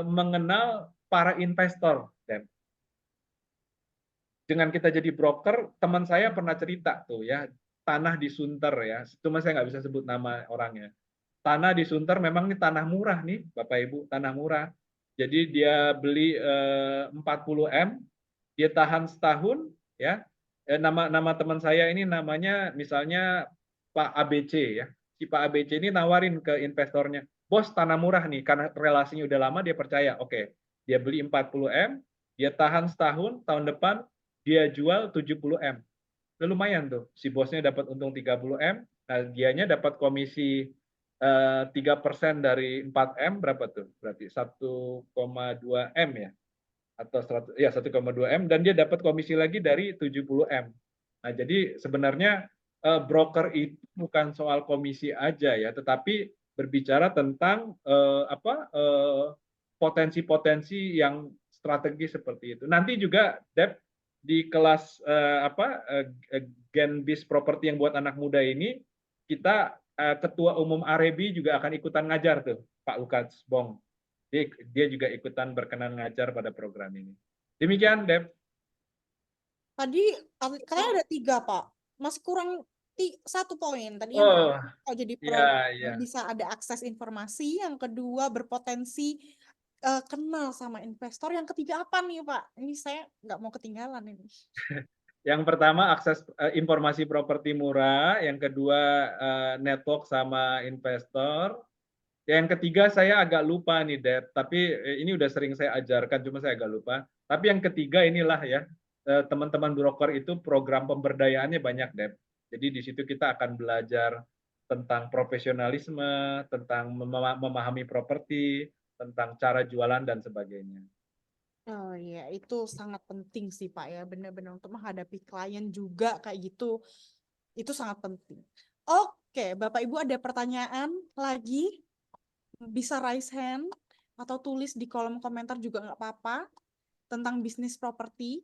Speaker 2: mengenal para investor, Dep. Dengan kita jadi broker, teman saya pernah cerita tuh ya, tanah di Sunter ya, cuma saya nggak bisa sebut nama orangnya. Tanah di Sunter memang ini tanah murah nih, Bapak Ibu, tanah murah. Jadi dia beli 40M, dia tahan setahun, ya. Nama teman saya ini namanya misalnya Pak ABC ya. Si Pak ABC ini nawarin ke investornya, bos tanah murah nih, karena relasinya udah lama dia percaya. Oke, dia beli 40M, dia tahan setahun, tahun depan dia jual 70M. Lumayan tuh, si bosnya dapat untung 30M, nah dianya dapat komisi 3% dari 4M berapa tuh? Berarti 1,2M ya? Atau 1,2M, dan dia dapat komisi lagi dari 70M. Nah, jadi sebenarnya broker itu bukan soal komisi aja ya, tetapi berbicara tentang potensi-potensi yang strategi seperti itu. Nanti juga Dep di kelas Gen Biz Property yang buat anak muda ini, kita Ketua Umum Arebi juga akan ikutan ngajar tuh, Pak Lukas Bong. Dia juga ikutan berkenan ngajar pada program ini. Demikian, Dep.
Speaker 1: Tadi katanya ada 3, Pak. Masih kurang 1 poin. Tadi yang
Speaker 2: Oh,
Speaker 1: kalau jadi
Speaker 2: iya.
Speaker 1: bisa ada akses informasi. Yang kedua berpotensi kenal sama investor. Yang ketiga apa nih, Pak? Ini saya nggak mau ketinggalan ini.
Speaker 2: Yang pertama akses informasi properti murah, yang kedua network sama investor, Yang ketiga saya agak lupa nih, Deb, tapi ini udah sering saya ajarkan, cuma saya agak lupa. Tapi yang ketiga inilah ya, teman-teman broker itu program pemberdayaannya banyak, Deb. Jadi di situ kita akan belajar tentang profesionalisme, tentang memahami properti, tentang cara jualan dan sebagainya.
Speaker 1: Oh iya, itu sangat penting sih Pak ya, benar-benar untuk menghadapi klien juga kayak gitu, itu sangat penting. Oke, Bapak Ibu ada pertanyaan lagi? Bisa raise hand atau tulis di kolom komentar juga nggak apa-apa tentang bisnis properti.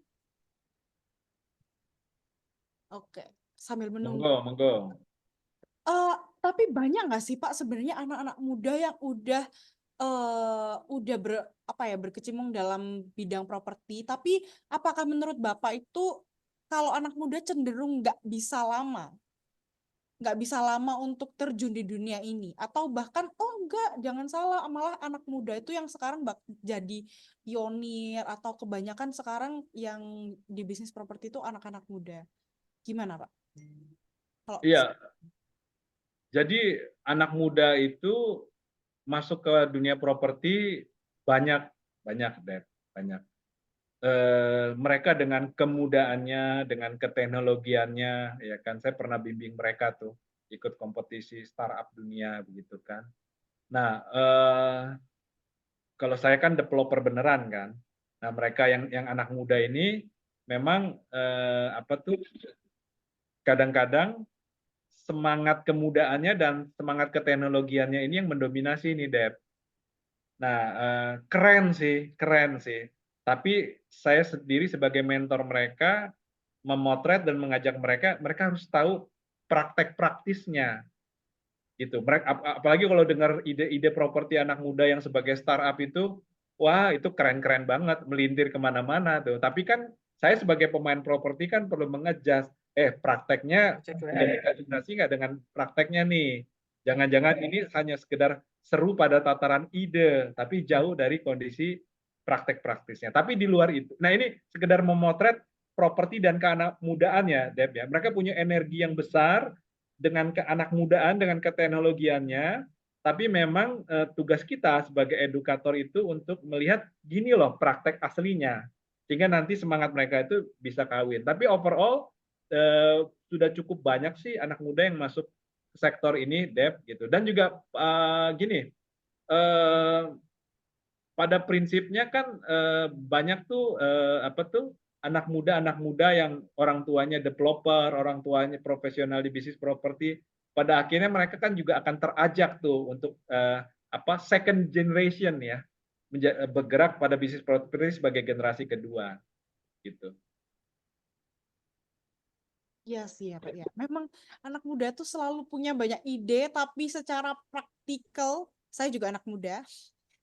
Speaker 1: Oke, sambil menunggu.
Speaker 2: Monggo, monggo.
Speaker 1: Tapi banyak nggak sih Pak sebenarnya anak-anak muda yang udah berkecimpung dalam bidang properti, tapi apakah menurut Bapak itu kalau anak muda cenderung nggak bisa lama untuk terjun di dunia ini, atau bahkan enggak, jangan salah, malah anak muda itu yang sekarang jadi pionir, atau kebanyakan sekarang yang di bisnis properti itu anak-anak muda. Gimana Pak? Kalau
Speaker 2: Iya, jadi anak muda itu masuk ke dunia properti banyak, banyak, Deb, banyak. Mereka dengan kemudaannya, dengan keteknologiannya, ya kan, saya pernah bimbing mereka tuh ikut kompetisi startup dunia begitu kan. Nah, kalau saya kan developer beneran kan. Nah, mereka yang anak muda ini memang apa tuh kadang-kadang semangat kemudaannya dan semangat keteknologiannya ini yang mendominasi nih, Deb. Nah, keren sih, keren sih. Tapi saya sendiri sebagai mentor mereka memotret dan mengajak mereka, mereka harus tahu praktek praktisnya gitu. Apalagi kalau dengar ide-ide properti anak muda yang sebagai startup itu, wah itu keren-keren banget, melintir kemana-mana tuh. Tapi kan saya sebagai pemain properti kan perlu mengejas, prakteknya integrasi nggak dengan prakteknya nih. Jangan-jangan ini hanya sekedar seru pada tataran ide, tapi jauh dari kondisi praktek praktisnya. Tapi di luar itu, nah ini sekedar memotret properti dan keanak mudaan ya, Deb ya. Mereka punya energi yang besar dengan keanak mudaan, dengan keteknologiannya, tapi memang tugas kita sebagai edukator itu untuk melihat gini loh praktek aslinya, sehingga nanti semangat mereka itu bisa kawin. Tapi overall sudah cukup banyak sih anak muda yang masuk ke sektor ini, Deb, gitu. Dan juga gini, pada prinsipnya kan banyak tuh anak muda yang orang tuanya developer, orang tuanya profesional di bisnis properti, pada akhirnya mereka kan juga akan terajak tuh untuk second generation ya, bergerak pada bisnis properti sebagai generasi kedua gitu.
Speaker 1: Iya sih ya Pak ya. Memang anak muda tuh selalu punya banyak ide, tapi secara praktikal, saya juga anak muda,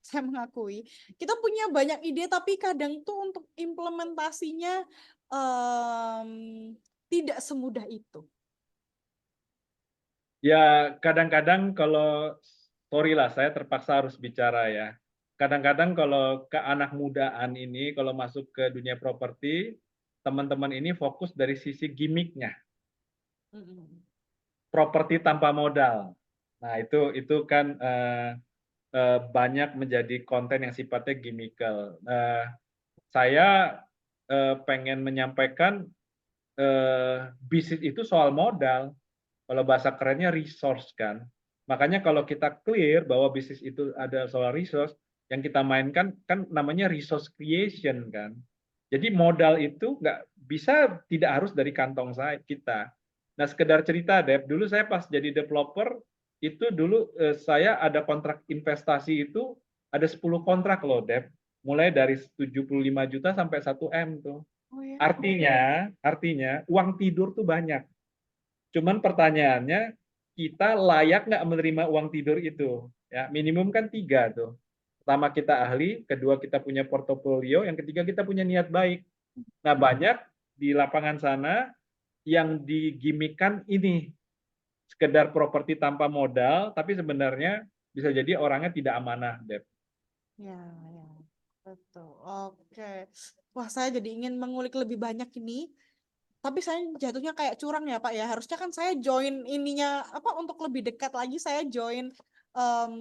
Speaker 1: saya mengakui, kita punya banyak ide, tapi kadang tuh untuk implementasinya em, tidak semudah itu.
Speaker 2: Ya kadang-kadang kalau sorry lah saya terpaksa harus bicara ya. Kadang-kadang kalau ke anak mudaan ini kalau masuk ke dunia properti, teman-teman ini fokus dari sisi gimmicknya, properti tanpa modal. Nah itu kan banyak menjadi konten yang sifatnya gimmickal. Saya pengen menyampaikan bisnis itu soal modal. Kalau bahasa kerennya resource kan. Makanya kalau kita clear bahwa bisnis itu ada soal resource, yang kita mainkan kan namanya resource creation kan. Jadi modal itu nggak bisa tidak harus dari kantong kita. Nah sekedar cerita Deb, dulu saya pas jadi developer, itu dulu saya ada kontrak investasi itu ada 10 kontrak loh Deb. Mulai dari 75 juta sampai 1 M tuh.
Speaker 1: Oh ya.
Speaker 2: Artinya uang tidur tuh banyak. Cuman pertanyaannya, kita layak nggak menerima uang tidur itu? Ya, minimum kan 3 tuh. Pertama kita ahli, kedua kita punya portofolio, yang ketiga kita punya niat baik. Nah banyak di lapangan sana yang digimikan ini, sekedar properti tanpa modal, tapi sebenarnya bisa jadi orangnya tidak amanah, Deb.
Speaker 1: Ya, ya, betul. Oke. Wah, saya jadi ingin mengulik lebih banyak ini. Tapi saya jatuhnya kayak curang ya Pak ya. Harusnya kan saya join ininya untuk lebih dekat lagi saya join em,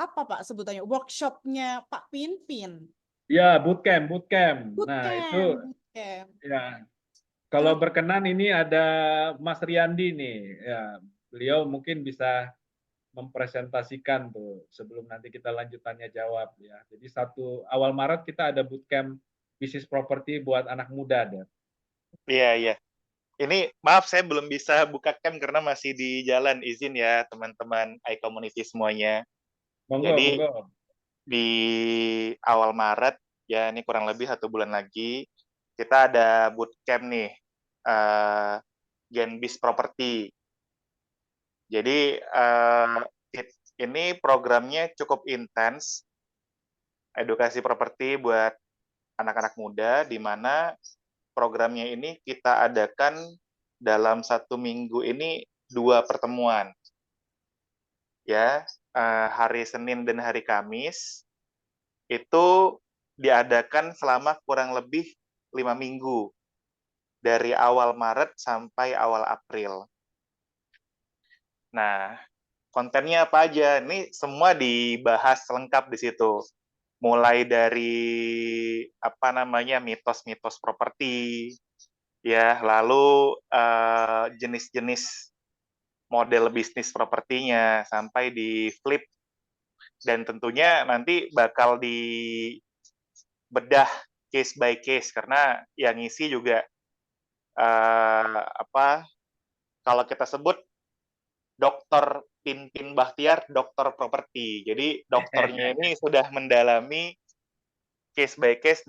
Speaker 1: apa Pak sebutannya? Workshopnya Pak Pinpin.
Speaker 2: Ya, bootcamp. Nah, itu
Speaker 1: Bootcamp, bootcamp.
Speaker 2: ya kalau
Speaker 1: Keren.
Speaker 2: berkenan ini ada Mas Riyandi nih. Ya, beliau mungkin bisa mempresentasikan tuh sebelum nanti kita lanjut tanya jawab ya. Jadi awal Maret kita ada bootcamp bisnis properti buat anak muda deh.
Speaker 4: Iya, iya. Ini maaf saya belum bisa buka cam karena masih di jalan. Izin ya teman-teman iCommunity semuanya.
Speaker 2: Monggo,
Speaker 4: Jadi
Speaker 2: monggo.
Speaker 4: di awal Maret, ya ini kurang lebih 1 bulan lagi, kita ada bootcamp nih, Genbis Property. Jadi ini programnya cukup intens, edukasi properti buat anak-anak muda, di mana programnya ini kita adakan dalam 1 minggu ini 2 pertemuan. Ya, hari Senin dan hari Kamis itu diadakan selama kurang lebih 5 minggu, dari awal Maret sampai awal April. Nah, kontennya apa aja? Ini semua dibahas lengkap di situ. Mulai dari mitos-mitos properti, ya, lalu jenis-jenis model bisnis propertinya sampai di flip, dan tentunya nanti bakal dibedah case by case karena yang ngisi juga kalau kita sebut Dokter Pinpin Bahtiar, dokter properti. Jadi dokternya ini sudah mendalami case by case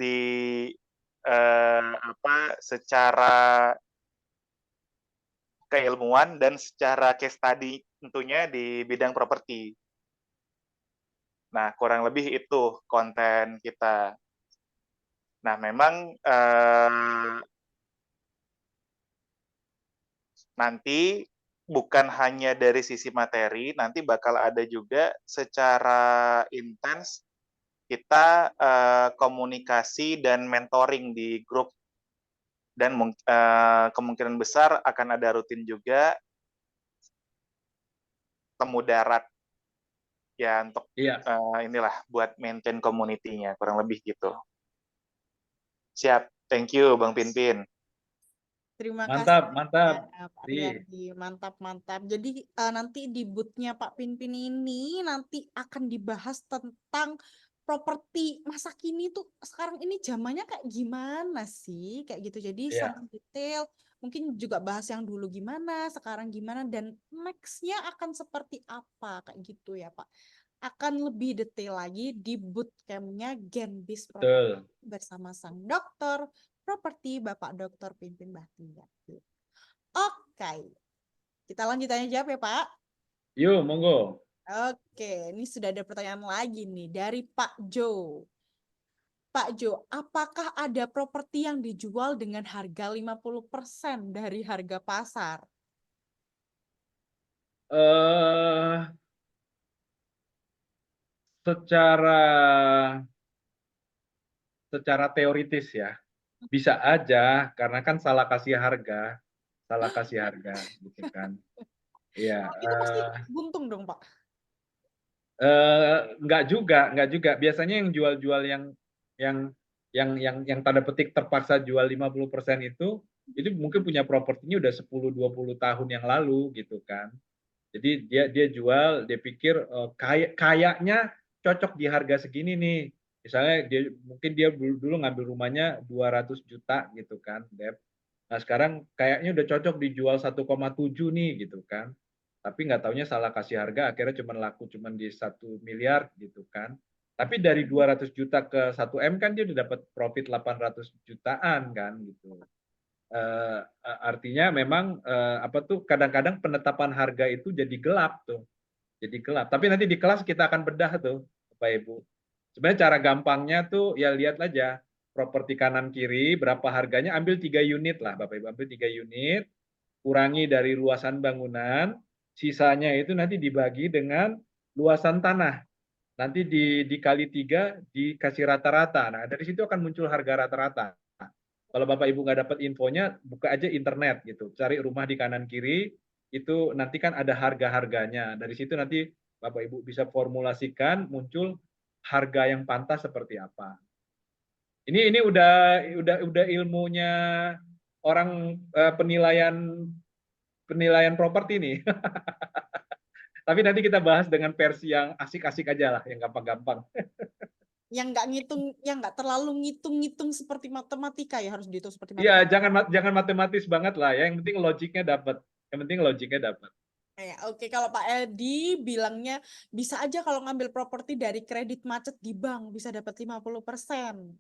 Speaker 4: secara keilmuan dan secara case study tentunya di bidang properti. Nah, kurang lebih itu konten kita. Nah, memang nanti bukan hanya dari sisi materi, nanti bakal ada juga secara intens kita komunikasi dan mentoring di grup, dan kemungkinan besar akan ada rutin juga temu darat ya untuk buat maintain community-nya, kurang lebih gitu. Siap, thank you Bang Pinpin.
Speaker 1: Terima
Speaker 2: Mantap,
Speaker 1: kasih
Speaker 2: mantap.
Speaker 1: ya, Pak Riyadi. Mantap. Jadi nanti di bootnya Pak Pinpin ini nanti akan dibahas tentang properti masa kini tuh sekarang ini zamannya kayak gimana sih? Kayak gitu. Jadi sangat detail. Mungkin juga bahas yang dulu gimana, sekarang gimana, dan next-nya akan seperti apa. Kayak gitu ya Pak. Akan lebih detail lagi di bootcamp-nya Genbis Property bersama sang dokter properti Bapak Dr. Pinpin Bahtiar. Oke, kita lanjut tanya jawab ya Pak.
Speaker 2: Yuk, monggo.
Speaker 1: Oke, ini sudah ada pertanyaan lagi nih dari Pak Jo. Pak Jo, apakah ada properti yang dijual dengan harga 50% dari harga pasar?
Speaker 2: Secara teoritis ya, bisa aja karena kan salah kasih harga gitu kan. Iya.
Speaker 1: Itu pasti buntung dong Pak.
Speaker 2: Enggak juga. Biasanya yang jual-jual yang tanda petik terpaksa jual 50% itu mungkin punya propertinya udah 10-20 tahun yang lalu gitu kan. Jadi dia jual, dia pikir kayaknya cocok di harga segini nih. Misalnya mungkin dia dulu ngambil rumahnya 200 juta gitu kan, Dep. Nah, sekarang kayaknya udah cocok dijual 1,7 nih gitu kan. Tapi nggak taunya salah kasih harga, akhirnya cuma laku di 1 miliar gitu kan. Tapi dari 200 juta ke 1 M kan dia udah dapat profit 800 jutaan kan gitu. Artinya memang kadang-kadang penetapan harga itu jadi gelap tuh. Jadi gelap. Tapi nanti di kelas kita akan bedah tuh, Bapak Ibu. Sebenarnya cara gampangnya tuh ya lihat aja properti kanan kiri berapa harganya, ambil 3 unit lah Bapak Ibu, ambil 3 unit, kurangi dari luasan bangunan, sisanya itu nanti dibagi dengan luasan tanah. Nanti dikali 3 dikasih rata-rata. Nah, dari situ akan muncul harga rata-rata. Kalau Bapak Ibu nggak dapat infonya, buka aja internet gitu. Cari rumah di kanan kiri, itu nanti kan ada harga-harganya. Dari situ nanti Bapak Ibu bisa formulasikan muncul harga yang pantas seperti apa. Ini udah ilmunya orang penilaian properti nih. Tapi nanti kita bahas dengan versi yang asik-asik aja lah, yang gampang-gampang.
Speaker 1: Yang nggak terlalu ngitung-ngitung seperti matematika ya, harus dihitung seperti
Speaker 2: Iya,
Speaker 1: matematika.
Speaker 2: jangan matematis banget lah ya. Yang penting logiknya dapat. Yang penting logiknya dapat.
Speaker 1: Ya, oke, kalau Pak Edi bilangnya bisa aja kalau ngambil properti dari kredit macet di bank bisa dapat 50%.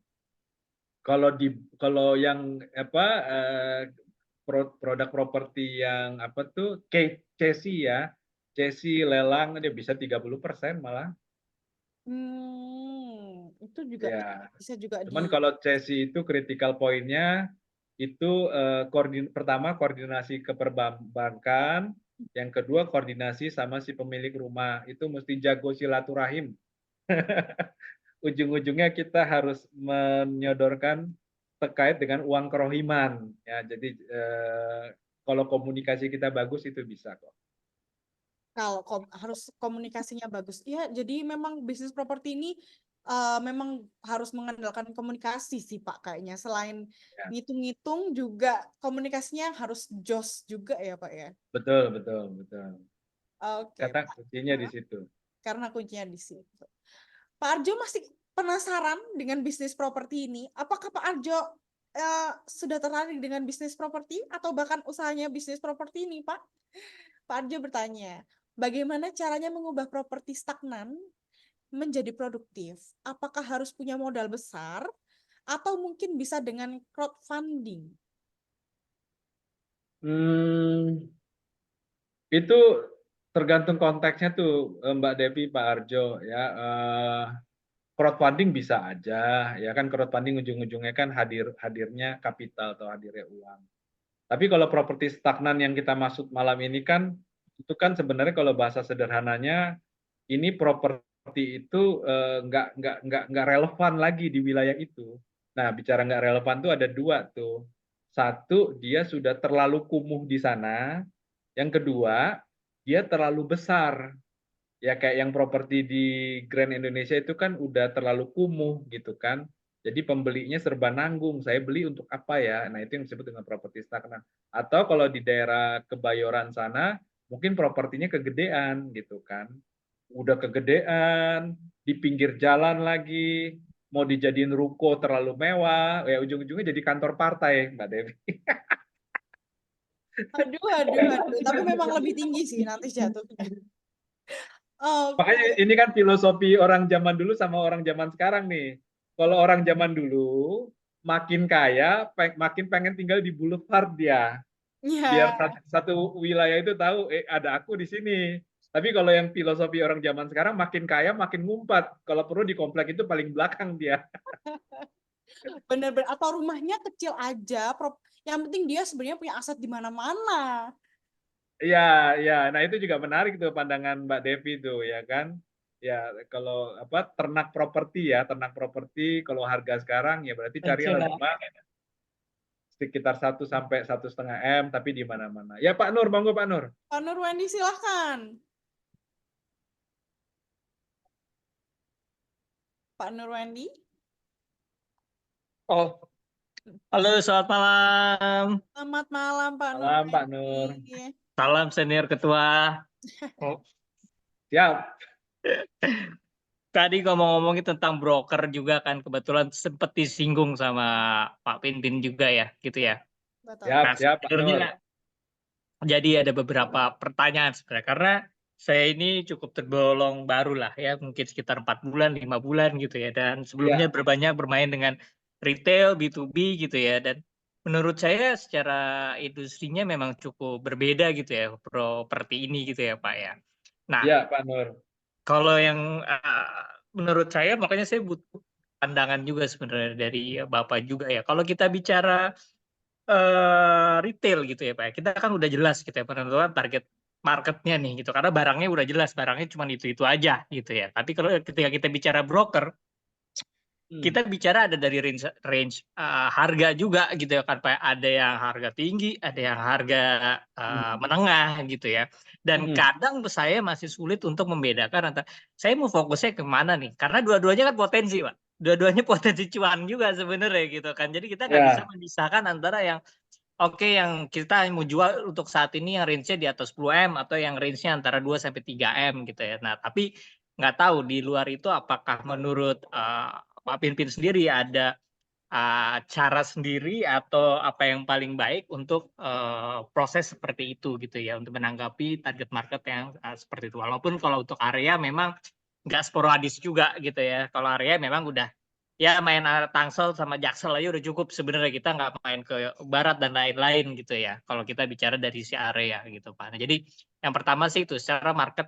Speaker 2: Kalau yang apa produk properti yang apa tuh CESI ya, CESI lelang dia bisa 30% malah.
Speaker 1: Itu juga
Speaker 2: Ya.
Speaker 1: bisa juga
Speaker 2: Cuman
Speaker 1: di
Speaker 2: kalau CESI itu critical point-nya itu pertama koordinasi ke perbankan, yang kedua koordinasi sama si pemilik rumah. Itu mesti jago silaturahim. Ujung-ujungnya kita harus menyodorkan terkait dengan uang kerohiman. Ya, jadi kalau komunikasi kita bagus itu bisa kok.
Speaker 1: kalau harus komunikasinya bagus. Ya, jadi memang bisnis properti ini memang harus mengandalkan komunikasi sih Pak kayaknya. Selain
Speaker 2: Ya,
Speaker 1: ngitung-ngitung juga komunikasinya harus jos juga ya Pak ya.
Speaker 2: betul.
Speaker 1: Oke,
Speaker 2: Kata
Speaker 1: Pak.
Speaker 2: kuncinya di situ.
Speaker 1: Karena kuncinya di situ. Pak Arjo masih penasaran dengan bisnis properti ini? Apakah Pak Arjo sudah tertarik dengan bisnis properti atau bahkan usahanya bisnis properti ini, Pak? Pak Arjo bertanya, bagaimana caranya mengubah properti stagnan menjadi produktif? Apakah harus punya modal besar atau mungkin bisa dengan crowdfunding?
Speaker 2: Itu tergantung konteksnya tuh Mbak Devi, Pak Arjo ya. Crowdfunding bisa aja ya kan, crowdfunding ujung-ujungnya kan hadirnya kapital atau hadirnya uang. Tapi kalau properti stagnan yang kita maksud malam ini kan itu kan sebenarnya kalau bahasa sederhananya ini properti itu nggak relevan lagi di wilayah itu. Nah, bicara nggak relevan tuh ada dua tuh. Satu, dia sudah terlalu kumuh di sana. Yang kedua, dia terlalu besar. Ya kayak yang properti di Grand Indonesia itu kan udah terlalu kumuh gitu kan. Jadi pembelinya serba nanggung. Saya beli untuk apa ya? Nah, itu yang disebut dengan properti stagnan. Atau kalau di daerah Kebayoran sana, mungkin propertinya kegedean gitu kan. Udah kegedean, di pinggir jalan lagi, mau dijadiin ruko terlalu mewah, ya ujung-ujungnya jadi kantor partai, Mbak Devi.
Speaker 1: Aduh. Tapi memang lebih tinggi sih nanti jatuhnya. Oke.
Speaker 2: Makanya ini kan filosofi orang zaman dulu sama orang zaman sekarang nih. Kalau orang zaman dulu makin kaya, makin pengen tinggal di boulevard dia. Biar
Speaker 1: Ya,
Speaker 2: satu wilayah itu tahu, ada aku di sini. Tapi kalau yang filosofi orang zaman sekarang makin kaya makin ngumpat. Kalau perlu di komplek itu paling belakang dia.
Speaker 1: bener-bener. Atau rumahnya kecil aja. Yang penting dia sebenarnya punya aset di mana-mana.
Speaker 2: Iya, iya. Nah, itu juga menarik tuh pandangan Mbak Devi tuh ya kan. Ya, kalau apa ternak properti kalau harga sekarang ya berarti carilah rumah sekitar 1 sampai 1,5 M tapi di mana-mana. Ya Pak Nur, monggo Pak Nur.
Speaker 1: Pak Nurwendi silahkan. Pak Nurwendi.
Speaker 5: Oh, halo, selamat malam.
Speaker 1: Selamat malam Pak
Speaker 2: Malam Pak Nur.
Speaker 1: Nurwendi.
Speaker 5: Salam senior ketua. Oh,
Speaker 2: Siap.
Speaker 5: tadi ngomong-ngomongin tentang broker juga kan, kebetulan sempat disinggung sama Pak Pinpin juga ya, gitu ya.
Speaker 1: Betul.
Speaker 2: Siap,
Speaker 5: Nah,
Speaker 2: siap Pak Nur.
Speaker 5: sebenarnya jadi ada beberapa pertanyaan sebenarnya, karena saya ini cukup tergolong baru lah ya, mungkin sekitar 4 bulan, 5 bulan gitu ya, dan sebelumnya berbanyak bermain dengan retail, B2B gitu ya, dan menurut saya secara industrinya memang cukup berbeda gitu ya, properti ini gitu ya Pak ya. Nah,
Speaker 2: Ya Pak Nur.
Speaker 5: kalau yang menurut saya, makanya saya butuh pandangan juga sebenarnya dari Bapak juga ya. Kalau kita bicara retail gitu ya Pak, kita kan udah jelas gitu ya penentuan target marketnya nih gitu, karena barangnya udah jelas, barangnya cuma itu aja gitu ya. Tapi kalau ketika kita bicara broker, kita bicara ada dari range harga juga gitu ya kan Pak. Ada yang harga tinggi, ada yang harga menengah gitu ya. Dan kadang saya masih sulit untuk membedakan antara saya mau fokusnya ke mana nih. Karena dua-duanya kan potensi Pak. Dua-duanya potensi cuan juga sebenarnya gitu kan. Jadi kita nggak bisa memisahkan antara yang oke, yang kita mau jual untuk saat ini yang range-nya di atas 10M atau yang range-nya antara 2 sampai 3M gitu ya. Nah, tapi nggak tahu di luar itu apakah menurut Pak Pinpin sendiri ada cara sendiri atau apa yang paling baik untuk proses seperti itu gitu ya untuk menanggapi target market yang seperti itu. Walaupun kalau untuk area memang nggak sporadis juga gitu ya. Kalau area memang udah ya main Tangsel sama Jaksel aja udah cukup sebenarnya, kita nggak main ke barat dan lain-lain gitu ya. Kalau kita bicara dari si area gitu Pak. Nah, jadi yang pertama sih itu secara market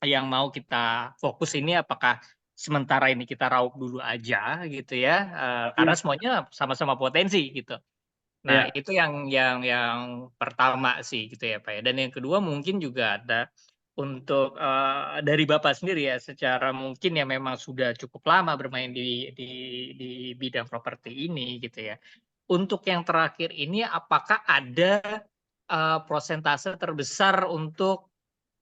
Speaker 5: yang mau kita fokus ini apakah sementara ini kita raup dulu aja gitu ya, karena semuanya sama-sama potensi gitu. Nah, itu yang pertama sih gitu ya Pak ya. Dan yang kedua mungkin juga ada untuk dari Bapak sendiri ya, secara mungkin ya memang sudah cukup lama bermain di bidang properti ini gitu ya. Untuk yang terakhir ini apakah ada prosentase terbesar untuk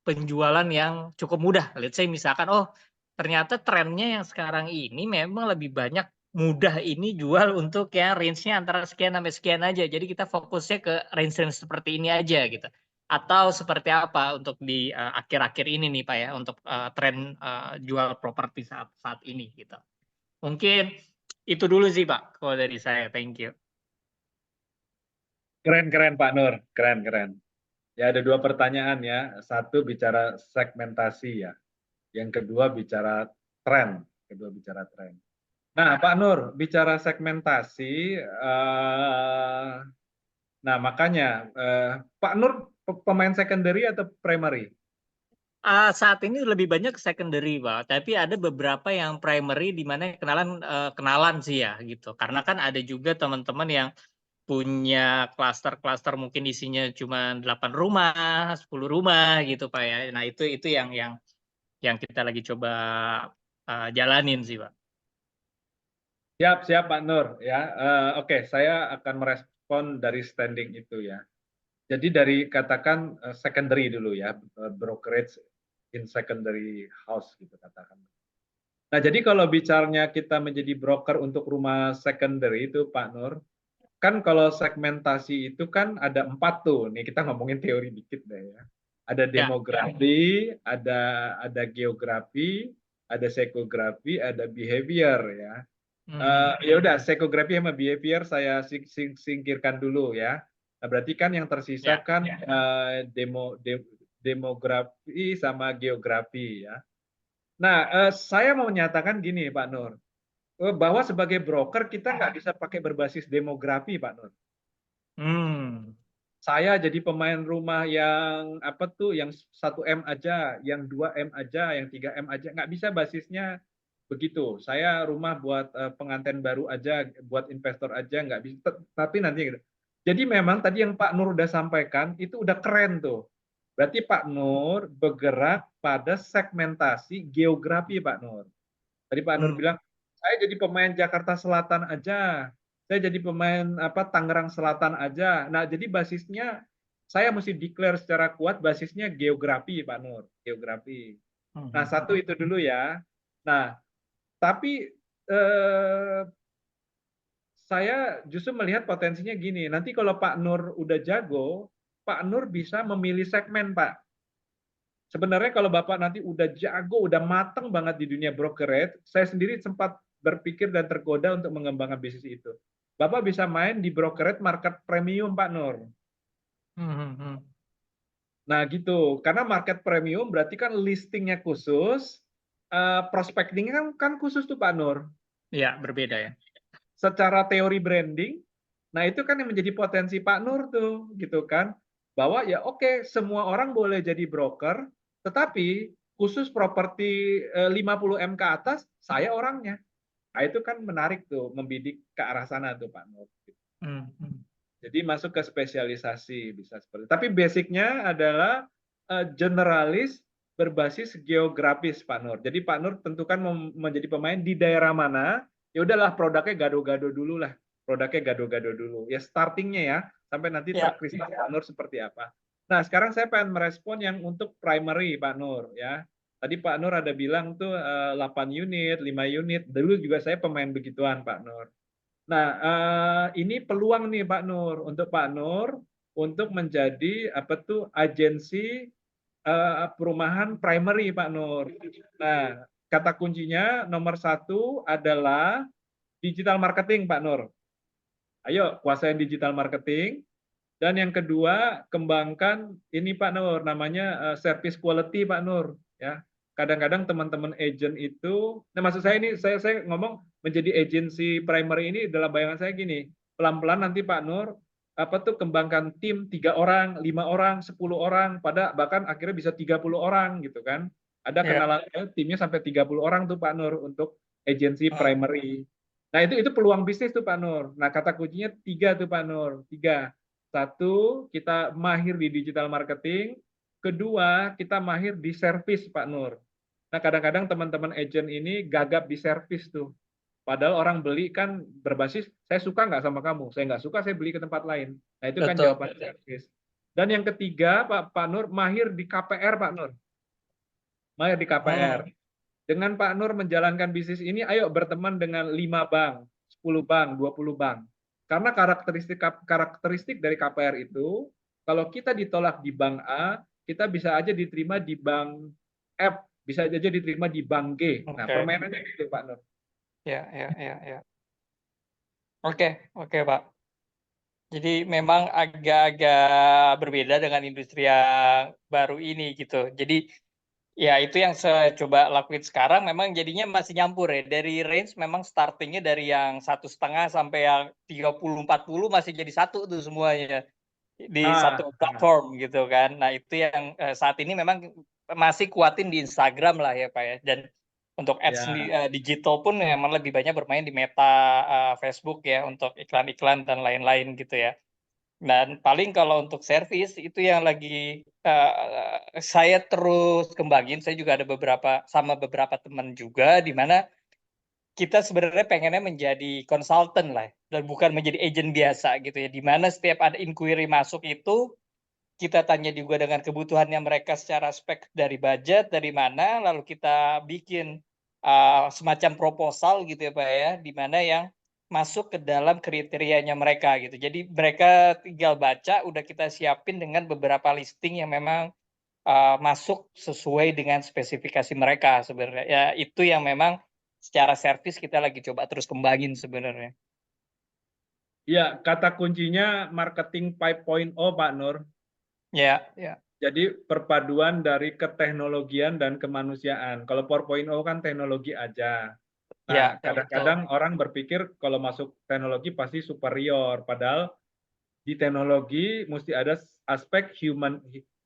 Speaker 5: penjualan yang cukup mudah? Let's say misalkan, oh ternyata trennya yang sekarang ini memang lebih banyak mudah ini jual untuk yang range-nya antara sekian sampai sekian aja. Jadi kita fokusnya ke range-range seperti ini aja gitu. Atau seperti apa untuk di akhir-akhir ini nih Pak ya, untuk tren jual properti saat ini gitu. Mungkin itu dulu sih Pak kalau dari saya. Thank you.
Speaker 2: Keren Pak Nur, keren. Ya ada 2 pertanyaan ya. Satu bicara segmentasi ya. Yang kedua bicara tren. Nah Pak Nur, bicara segmentasi, nah makanya Pak Nur pemain secondary atau primary?
Speaker 5: Saat ini lebih banyak secondary Pak, tapi ada beberapa yang primary di mana kenalan sih ya gitu. Karena kan ada juga teman-teman yang punya klaster-klaster mungkin isinya cuma 8 rumah, 10 rumah gitu Pak ya. Nah, itu yang kita lagi coba jalanin sih Pak.
Speaker 2: Siap Pak Nur ya. Oke, saya akan merespon dari standing itu ya. Jadi dari katakan secondary dulu ya, brokerage in secondary house gitu katakan. Nah, jadi kalau bicaranya kita menjadi broker untuk rumah secondary itu Pak Nur, kan kalau segmentasi itu kan ada 4 tuh. Nih kita ngomongin teori dikit deh ya. Ada demografi, ada geografi, ada psikografi, ada behavior ya. Ya udah, psikografi sama behavior saya singkirkan dulu ya. Nah, berarti kan yang tersisa kan demografi sama geografi ya. Nah, saya mau menyatakan gini Pak Nur, bahwa sebagai broker kita nggak bisa pakai berbasis demografi Pak Nur. Saya jadi pemain rumah yang apa tuh, yang 1M aja, yang 2M aja, yang 3M aja, nggak bisa basisnya begitu. Saya rumah buat pengantin baru aja, buat investor aja nggak bisa. Tapi nanti gitu. Jadi memang tadi yang Pak Nur udah sampaikan itu udah keren tuh. Berarti Pak Nur bergerak pada segmentasi geografi Pak Nur. Tadi Pak Nur bilang, saya jadi pemain Jakarta Selatan aja, saya jadi pemain Tangerang Selatan aja. Nah, jadi basisnya saya mesti declare secara kuat basisnya geografi Pak Nur, geografi. Nah, satu itu dulu ya. Nah, tapi saya justru melihat potensinya gini, nanti kalau Pak Nur udah jago, Pak Nur bisa memilih segmen Pak. Sebenarnya kalau Bapak nanti udah jago, udah mateng banget di dunia brokerage, saya sendiri sempat berpikir dan tergoda untuk mengembangkan bisnis itu. Bapak bisa main di brokerage market premium Pak Nur. Nah gitu, karena market premium berarti kan listingnya khusus, prospectingnya kan khusus tuh Pak Nur.
Speaker 5: Iya, berbeda ya.
Speaker 2: Secara teori branding, nah itu kan yang menjadi potensi Pak Nur tuh, gitu kan. Bahwa ya oke, semua orang boleh jadi broker, tetapi khusus properti 50M ke atas, saya orangnya. Nah itu kan menarik tuh, membidik ke arah sana tuh Pak Nur. Jadi masuk ke spesialisasi bisa seperti itu. Tapi basicnya adalah generalis berbasis geografis Pak Nur. Jadi Pak Nur tentukan menjadi pemain di daerah mana, ya udahlah produknya gado-gado dulu lah. Produknya gado-gado dulu. Ya startingnya ya, sampai nanti
Speaker 5: Ya.
Speaker 2: terkristal Pak Nur seperti apa. Nah, sekarang saya pengen merespon yang untuk primary Pak Nur ya. Tadi Pak Nur ada bilang tuh 8 unit, 5 unit. Dulu juga saya pemain begituan Pak Nur. Nah, ini peluang nih Pak Nur untuk Pak Nur untuk menjadi apa tuh agensi perumahan primary Pak Nur. Nah, kata kuncinya nomor 1 adalah digital marketing Pak Nur. Ayo kuasain digital marketing. Dan yang kedua, kembangkan ini Pak Nur, namanya service quality Pak Nur. Ya, kadang-kadang teman-teman agent itu, nah maksud saya ini, saya ngomong menjadi agensi primary ini dalam bayangan saya gini, pelan-pelan nanti Pak Nur, apa tuh kembangkan tim 3 orang, 5 orang, 10 orang, pada bahkan akhirnya bisa 30 orang gitu kan. Ada
Speaker 5: Ya.
Speaker 2: kenalan timnya sampai 30 orang tuh Pak Nur untuk agensi primary. Nah itu peluang bisnis tuh Pak Nur. Nah kata kuncinya 3 tuh Pak Nur, 3. 1, kita mahir di digital marketing. Kedua, kita mahir di service, Pak Nur. Nah, kadang-kadang teman-teman agent ini gagap di service tuh. Padahal orang beli kan berbasis, saya suka nggak sama kamu? Saya nggak suka, saya beli ke tempat lain. Nah, itu kan
Speaker 5: Betul.
Speaker 2: jawaban service. Dan yang ketiga, Pak Nur, mahir di KPR, Pak Nur. Mahir di KPR. Dengan Pak Nur menjalankan bisnis ini, ayo berteman dengan 5 bank, 10 bank, 20 bank. Karena karakteristik dari KPR itu, kalau kita ditolak di bank A, kita bisa aja diterima di bank F, bisa aja diterima di bank G. Nah,
Speaker 5: Oke.
Speaker 2: permainannya gitu, Pak Nur.
Speaker 5: Ya. Oke, Pak. Jadi memang agak-agak berbeda dengan industri yang baru ini gitu. Jadi ya itu yang saya coba lakuin sekarang memang jadinya masih nyampur ya. Dari range memang startingnya dari yang 1,5 sampai yang 30-40 masih jadi satu tuh semuanya di satu platform gitu kan. Nah itu yang saat ini memang masih kuatin di Instagram lah ya Pak ya. Dan untuk ads digital pun memang lebih banyak bermain di Meta, Facebook ya untuk iklan-iklan dan lain-lain gitu ya. Dan paling kalau untuk service itu yang lagi saya terus kembangin. Saya juga ada beberapa teman juga di mana kita sebenarnya pengennya menjadi konsultan lah dan bukan menjadi agent biasa gitu ya. Di mana setiap ada inquiry masuk itu kita tanya juga dengan kebutuhannya mereka secara spek dari budget dari mana, lalu kita bikin semacam proposal gitu ya Pak ya, di mana yang masuk ke dalam kriterianya mereka gitu. Jadi mereka tinggal baca, udah kita siapin dengan beberapa listing yang memang masuk sesuai dengan spesifikasi mereka sebenarnya. Ya itu yang memang secara servis kita lagi coba terus kembangin sebenarnya.
Speaker 2: Ya, kata kuncinya marketing 5.0 Pak Nur.
Speaker 5: Ya.
Speaker 2: Jadi perpaduan dari keteknologian dan kemanusiaan. Kalau 4.0 kan teknologi aja. Nah, kadang-kadang orang berpikir kalau masuk teknologi pasti superior, padahal di teknologi mesti ada aspek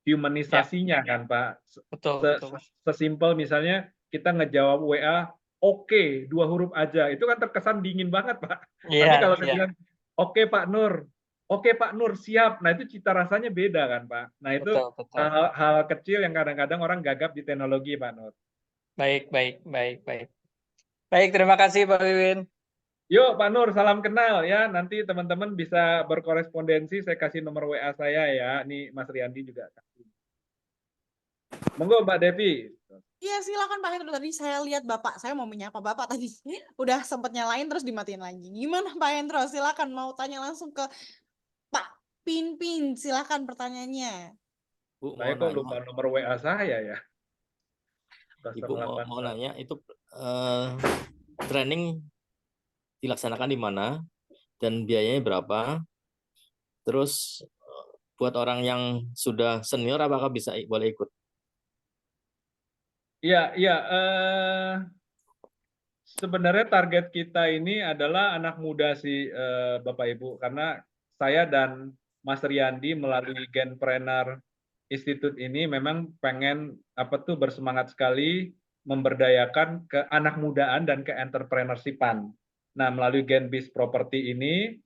Speaker 2: humanisasinya kan, Pak.
Speaker 5: Betul.
Speaker 2: Sesimpel misalnya kita ngejawab WA, oke, 2 huruf aja. Itu kan terkesan dingin banget, Pak. Tapi kalau saya bilang, oke Pak Nur, siap. Nah, itu cita rasanya beda kan, Pak. Nah, itu
Speaker 5: Betul.
Speaker 2: hal kecil yang kadang-kadang orang gagap di teknologi, Pak Nur.
Speaker 5: Baik. Baik, terima kasih Pak Wiwin.
Speaker 2: Yuk Pak Nur, salam kenal ya. Nanti teman-teman bisa berkorespondensi, saya kasih nomor WA saya ya. Ini Mas Riyandi juga kasih. Monggo Mbak Devi.
Speaker 1: Iya silakan Pak Hendro, tadi saya lihat Bapak, saya mau menyapa Bapak tadi, udah sempat nyalain terus dimatiin lagi. Gimana Pak Hendro, silakan mau tanya langsung ke Pak Pinpin, silakan pertanyaannya.
Speaker 6: Bu,
Speaker 2: Saya kok lupa nomor WA saya ya.
Speaker 6: Ibu mau nanya, itu training dilaksanakan di mana dan biayanya berapa? Terus buat orang yang sudah senior apakah boleh ikut?
Speaker 2: Iya. Sebenarnya target kita ini adalah anak muda sih Bapak Ibu, karena saya dan Mas Riyandi melalui Genpreneur Institute ini memang pengen bersemangat sekali memberdayakan ke anak mudaan dan ke entrepreneurship-an. Nah, melalui Genbis Property ini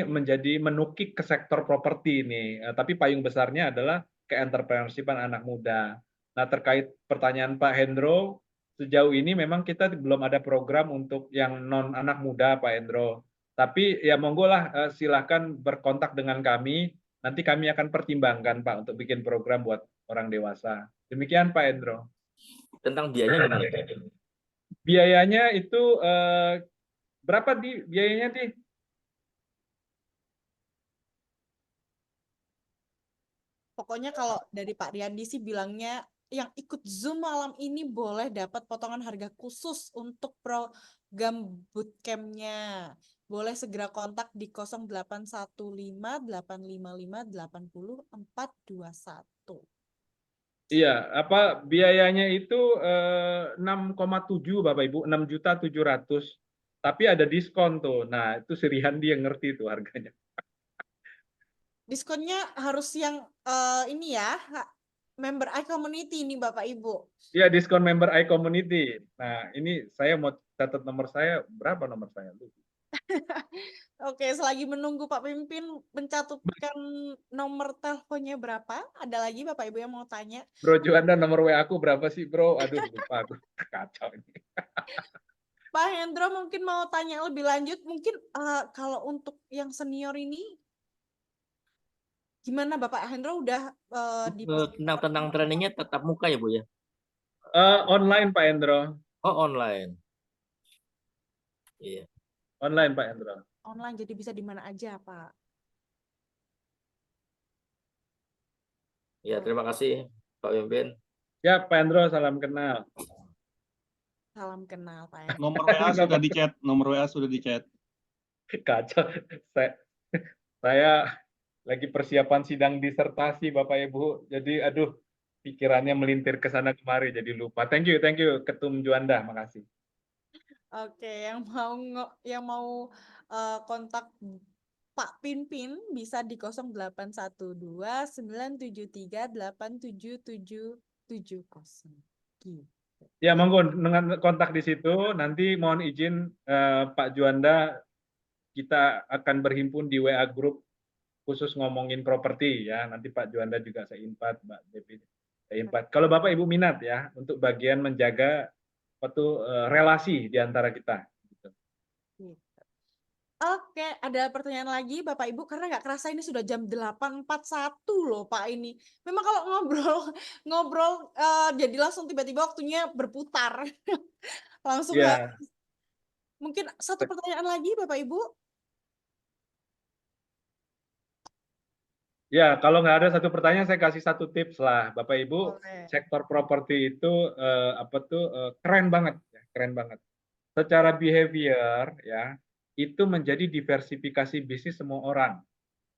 Speaker 2: menjadi menukik ke sektor properti ini, tapi payung besarnya adalah ke entrepreneurship-an anak muda. Nah, terkait pertanyaan Pak Hendro, sejauh ini memang kita belum ada program untuk yang non anak muda, Pak Endro. Tapi ya monggo lah, silakan berkontak dengan kami. Nanti kami akan pertimbangkan, Pak, untuk bikin program buat orang dewasa. Demikian, Pak Endro.
Speaker 6: Tentang biayanya gimana?
Speaker 2: Biayanya itu berapa di biayanya di?
Speaker 1: Pokoknya kalau dari Pak Riyandi sih bilangnya yang ikut Zoom malam ini boleh dapat potongan harga khusus untuk program bootcamp-nya. Boleh segera kontak di 0815 855 80421.
Speaker 2: Iya, apa biayanya itu 6,7 Bapak Ibu, 6.700.000. Tapi ada diskon tuh. Nah, itu si Rihandi yang ngerti tuh harganya.
Speaker 1: Diskonnya harus yang ini ya, member iCommunity ini Bapak Ibu.
Speaker 2: Iya, diskon member iCommunity. Nah, ini saya mau catat nomor saya, berapa nomor saya?
Speaker 1: Oke, selagi menunggu Pak Pimpin mencatatkan nomor teleponnya berapa, ada lagi Bapak Ibu yang mau tanya?
Speaker 2: Bro Juanda, nomor WA aku berapa sih, Bro? Aduh, lupa aku. Kacau ini.
Speaker 1: Pak Hendro mungkin mau tanya lebih lanjut, mungkin kalau untuk yang senior ini, gimana Bapak Hendro udah di
Speaker 6: Tentang trainingnya tetap muka ya Bu ya?
Speaker 2: Online, Pak Endro.
Speaker 6: Oh online. Iya.
Speaker 2: Online, Pak Endro.
Speaker 1: online, jadi bisa di mana aja Pak?
Speaker 6: Ya terima kasih Pak Pimpin.
Speaker 2: Ya, Pak Endro, salam kenal.
Speaker 1: Salam kenal Pak Hendro.
Speaker 7: Nomor WA sudah di-chat, nomor WA sudah di-chat.
Speaker 2: Kacau. Saya lagi persiapan sidang disertasi, Bapak Ibu. Jadi, aduh, pikirannya melintir ke sana kemari, jadi lupa. Thank you, Ketum Juanda. Makasih.
Speaker 1: Oke, yang mau kontak Pak Pinpin bisa di 0812-973-87770. Gitu.
Speaker 2: Ya, monggo dengan kontak di situ. Nanti mohon izin Pak Juanda, kita akan berhimpun di WA Group khusus ngomongin properti ya. Nanti Pak Juanda juga saya invite, Mbak Devi. Saya invite. Kalau Bapak Ibu minat ya, untuk bagian menjaga relasi di antara kita. Gitu.
Speaker 1: Oke, ada pertanyaan lagi Bapak Ibu, karena nggak kerasa ini sudah jam 8.41 loh Pak ini. Memang kalau ngobrol jadi langsung tiba-tiba waktunya berputar. Langsung
Speaker 2: Ya.
Speaker 1: habis. Mungkin satu pertanyaan lagi Bapak Ibu.
Speaker 2: Ya, kalau nggak ada satu pertanyaan, saya kasih satu tips lah, Bapak Ibu.
Speaker 1: Boleh.
Speaker 2: Sektor properti itu keren banget, ya, keren banget. Secara behavior ya, itu menjadi diversifikasi bisnis semua orang.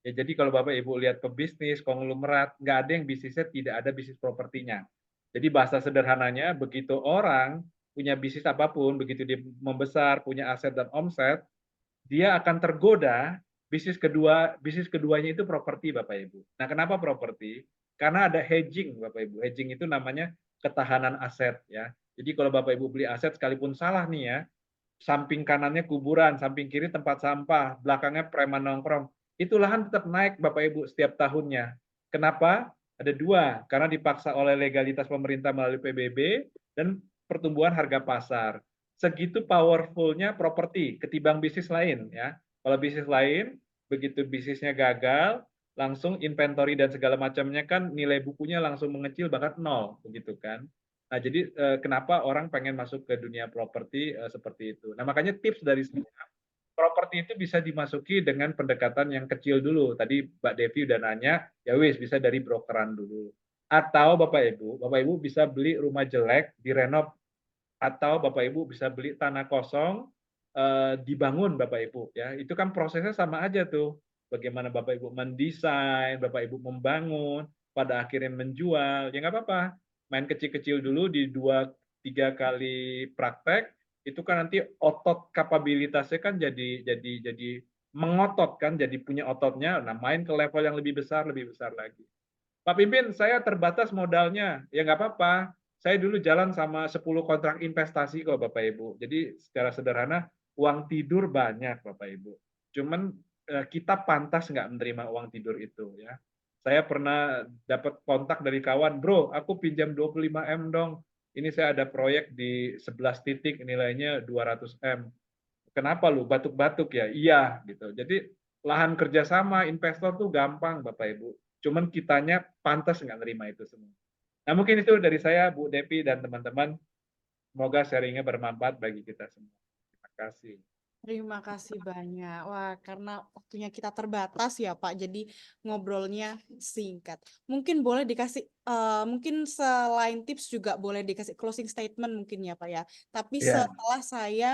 Speaker 2: Ya, jadi kalau Bapak Ibu lihat pebisnis, konglomerat, nggak ada yang bisnisnya tidak ada bisnis propertinya. Jadi bahasa sederhananya, begitu orang punya bisnis apapun, begitu dia membesar, punya aset dan omset, dia akan tergoda bisnis keduanya itu properti, Bapak Ibu. Nah, kenapa properti? Karena ada hedging, Bapak Ibu. Hedging itu namanya ketahanan aset ya. Jadi kalau Bapak Ibu beli aset sekalipun salah nih ya, samping kanannya kuburan, samping kiri tempat sampah, belakangnya preman nongkrong, itu lahan tetap naik Bapak Ibu setiap tahunnya. Kenapa? Ada dua, karena dipaksa oleh legalitas pemerintah melalui PBB dan pertumbuhan harga pasar. Segitu powerfulnya properti ketimbang bisnis lain ya. Kalau bisnis lain, begitu bisnisnya gagal, langsung inventory dan segala macamnya kan nilai bukunya langsung mengecil bahkan nol begitu kan. Nah, jadi kenapa orang pengen masuk ke dunia properti seperti itu. Nah, makanya tips dari saya, properti itu bisa dimasuki dengan pendekatan yang kecil dulu. Tadi Mbak Devi udah nanya, ya wis bisa dari brokeran dulu. Atau Bapak Ibu bisa beli rumah jelek, direnov, atau Bapak Ibu bisa beli tanah kosong, dibangun Bapak Ibu. Ya, itu kan prosesnya sama aja tuh. Bagaimana Bapak Ibu mendesain, Bapak Ibu membangun, pada akhirnya menjual, ya nggak apa-apa. Main kecil-kecil dulu di 2-3 kali praktek, itu kan nanti otot kapabilitasnya kan jadi mengotot kan, jadi punya ototnya. Nah, main ke level yang lebih besar lagi. Pak Pimpin, saya terbatas modalnya, ya nggak apa-apa. Saya dulu jalan sama 10 kontrak investasi kok Bapak Ibu. Jadi secara sederhana, uang tidur banyak Bapak Ibu. Cuman kita pantas nggak menerima uang tidur itu ya. Saya pernah dapat kontak dari kawan, bro, aku pinjam 25M dong. ini saya ada proyek di 11 titik nilainya 200 M. Kenapa lu batuk-batuk ya? Iya gitu. Jadi lahan kerjasama investor tuh gampang Bapak Ibu. Cuman kitanya pantas nggak nerima itu semua. Nah mungkin itu dari saya Bu Devi dan teman-teman. Semoga sharingnya bermanfaat bagi kita semua. Terima kasih.
Speaker 1: Terima kasih banyak. Wah, karena waktunya kita terbatas ya Pak, jadi ngobrolnya singkat. Mungkin boleh dikasih, mungkin selain tips juga boleh dikasih closing statement mungkin ya Pak ya. Tapi
Speaker 2: Ya,
Speaker 1: setelah saya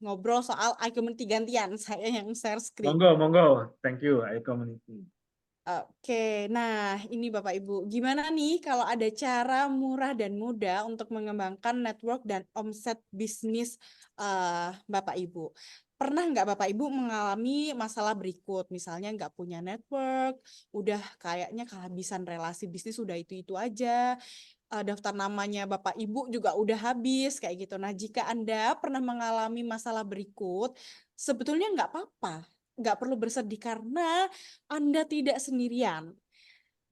Speaker 1: ngobrol soal iCommunity gantian, saya yang share screen.
Speaker 2: monggo. Thank you, iCommunity.
Speaker 1: Oke, nah ini Bapak Ibu, gimana nih kalau ada cara murah dan mudah untuk mengembangkan network dan omset bisnis Bapak Ibu? Pernah nggak Bapak Ibu mengalami masalah berikut, misalnya nggak punya network, udah kayaknya kehabisan relasi bisnis, udah itu aja, daftar namanya Bapak Ibu juga udah habis, kayak gitu. Nah, jika Anda pernah mengalami masalah berikut, sebetulnya nggak apa-apa, nggak perlu bersedih karena Anda tidak sendirian.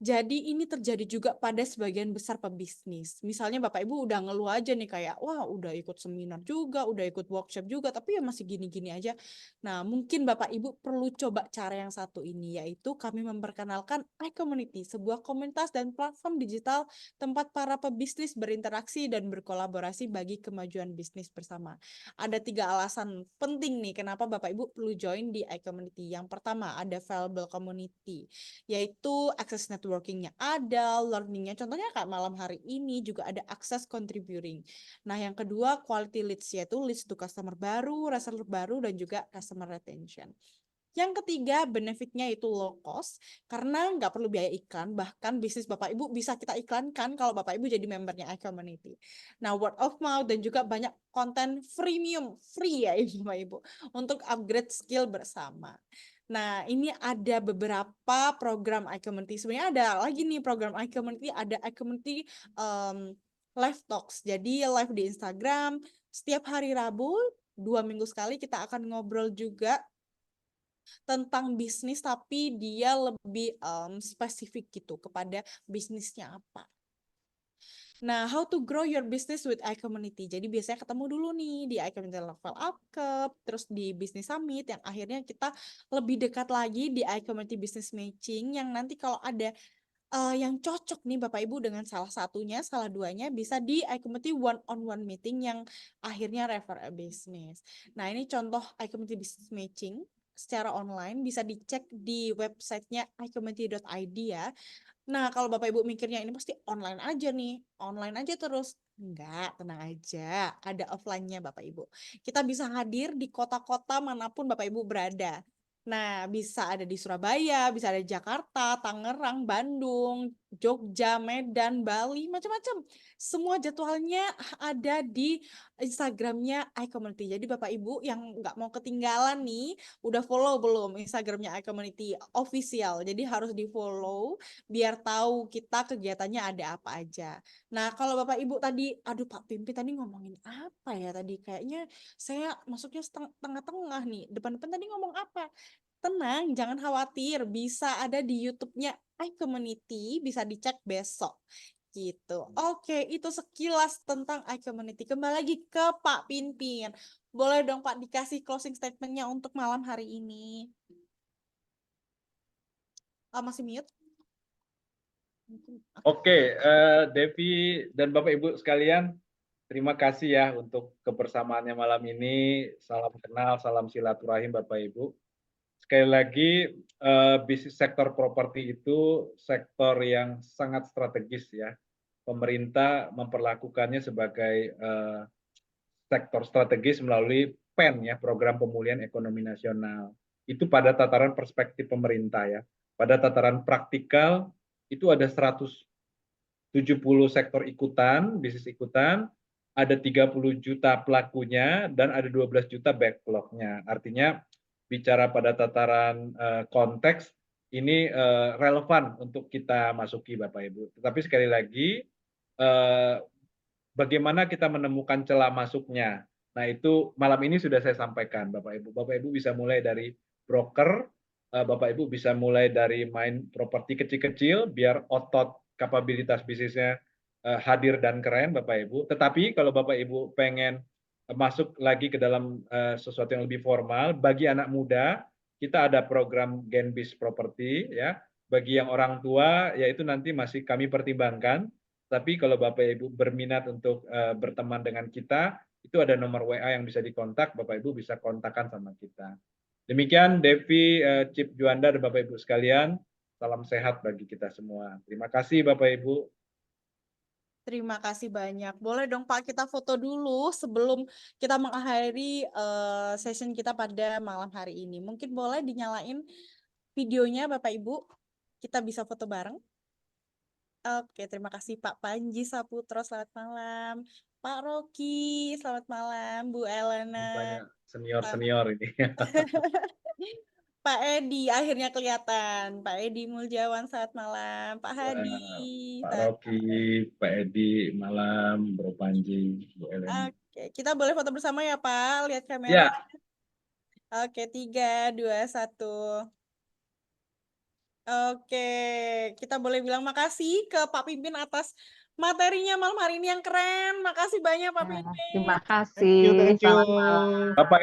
Speaker 1: Jadi ini terjadi juga pada sebagian besar pebisnis. Misalnya Bapak Ibu udah ngeluh aja nih kayak, wah udah ikut seminar juga, udah ikut workshop juga, tapi ya masih gini-gini aja. Nah mungkin Bapak Ibu perlu coba cara yang satu ini, yaitu kami memperkenalkan iCommunity, sebuah komunitas dan platform digital tempat para pebisnis berinteraksi dan berkolaborasi bagi kemajuan bisnis bersama. Ada 3 alasan penting nih kenapa Bapak Ibu perlu join di iCommunity. Yang pertama ada valuable community, yaitu akses networkingnya ada, learningnya contohnya kayak malam hari ini juga ada akses contributing. Nah yang kedua quality leads, yaitu leads to customer baru, reseller baru, dan juga customer retention. Yang ketiga, benefitnya itu low cost, karena nggak perlu biaya iklan, bahkan bisnis Bapak Ibu bisa kita iklankan kalau Bapak Ibu jadi membernya iCommunity. Nah, word of mouth dan juga banyak konten freemium, free ya Bapak Ibu, untuk upgrade skill bersama. Nah, ini ada beberapa program iCommunity. Sebenarnya ada lagi nih program iCommunity, ada iCommunity live talks. Jadi live di Instagram, setiap hari Rabu, 2 minggu sekali kita akan ngobrol juga tentang bisnis, tapi dia lebih spesifik gitu kepada bisnisnya apa. Nah, how to grow your business with iCommunity. Jadi biasanya ketemu dulu nih di iCommunity Level Up Cup, terus di Business Summit, yang akhirnya kita lebih dekat lagi di iCommunity Business Matching, yang nanti kalau ada yang cocok nih Bapak Ibu dengan salah satunya, salah duanya, bisa di iCommunity one-on-one meeting yang akhirnya refer a business. Nah, ini contoh iCommunity Business Matching secara online, bisa dicek di websitenya iCommunity.id ya. Nah, kalau Bapak Ibu mikirnya ini pasti online aja nih, online aja terus. Enggak, tenang aja, ada offline-nya Bapak Ibu. Kita bisa hadir di kota-kota manapun Bapak Ibu berada. Nah, bisa ada di Surabaya, bisa ada di Jakarta, Tangerang, Bandung, Jogja, Medan, Bali, macam-macam. Semua jadwalnya ada di Instagramnya iCommunity. Jadi Bapak Ibu yang nggak mau ketinggalan nih, udah follow belum Instagramnya iCommunity official? Jadi harus di follow biar tahu kita kegiatannya ada apa aja. Nah, kalau Bapak Ibu tadi, aduh Pak Pimpi tadi ngomongin apa ya tadi? Kayaknya saya masuknya tengah-tengah nih. Depan-depan tadi ngomong apa? Tenang, jangan khawatir. Bisa ada di YouTube-nya iCommunity, bisa dicek besok. Gitu. Oke, itu sekilas tentang iCommunity. Kembali lagi ke Pak Pinpin. Boleh dong Pak dikasih closing statement-nya untuk malam hari ini. Masih mute?
Speaker 2: Oke, Devi dan Bapak Ibu sekalian, terima kasih ya untuk kebersamaannya malam ini. Salam kenal, salam silaturahim Bapak Ibu. Sekali lagi, bisnis sektor properti itu sektor yang sangat strategis ya. Pemerintah memperlakukannya sebagai sektor strategis melalui PEN ya, Program Pemulihan Ekonomi Nasional. Itu pada tataran perspektif pemerintah ya. Pada tataran praktikal itu ada 170 sektor ikutan, bisnis ikutan, ada 30 juta pelakunya dan ada 12 juta backlognya. Artinya bicara pada tataran konteks ini relevan untuk kita masuki Bapak Ibu. Tetapi sekali lagi bagaimana kita menemukan celah masuknya. Nah, itu malam ini sudah saya sampaikan, Bapak Ibu. Bapak Ibu bisa mulai dari broker, Bapak Ibu bisa mulai dari main properti kecil-kecil, biar otot kapabilitas bisnisnya hadir dan keren Bapak Ibu. Tetapi kalau Bapak Ibu pengen masuk lagi ke dalam sesuatu yang lebih formal, bagi anak muda kita ada program Genbis Property ya. Bagi yang orang tua yaitu nanti masih kami pertimbangkan. Tapi kalau Bapak Ibu berminat untuk berteman dengan kita, itu ada nomor WA yang bisa dikontak, Bapak Ibu bisa kontakkan sama kita. Demikian Devi, Cip Juanda dan Bapak Ibu sekalian, salam sehat bagi kita semua. Terima kasih Bapak Ibu.
Speaker 1: Terima kasih banyak. Boleh dong Pak kita foto dulu sebelum kita mengakhiri session kita pada malam hari ini. Mungkin boleh dinyalain videonya Bapak Ibu. Kita bisa foto bareng. Oke, terima kasih Pak Panji Saputro, selamat malam. Pak Rocky, selamat malam. Bu Elena.
Speaker 2: Banyak senior-senior ini.
Speaker 1: Pak Edi, akhirnya kelihatan. Pak Edi Muljawan, selamat malam. Pak Hadi.
Speaker 2: Pak Rocky, Pak Edi, malam, Bro Panji, Bu Elena.
Speaker 1: Oke, kita boleh foto bersama ya Pak, lihat
Speaker 2: Ya.
Speaker 1: kamera. Oke, 3, 2, 1. Oke, kita boleh bilang makasih ke Pak Pimpin atas materinya malam hari ini yang keren. Makasih banyak Pak Pimpin.
Speaker 8: Terima kasih.
Speaker 7: Thank you.
Speaker 8: Selamat malam.
Speaker 2: Bapak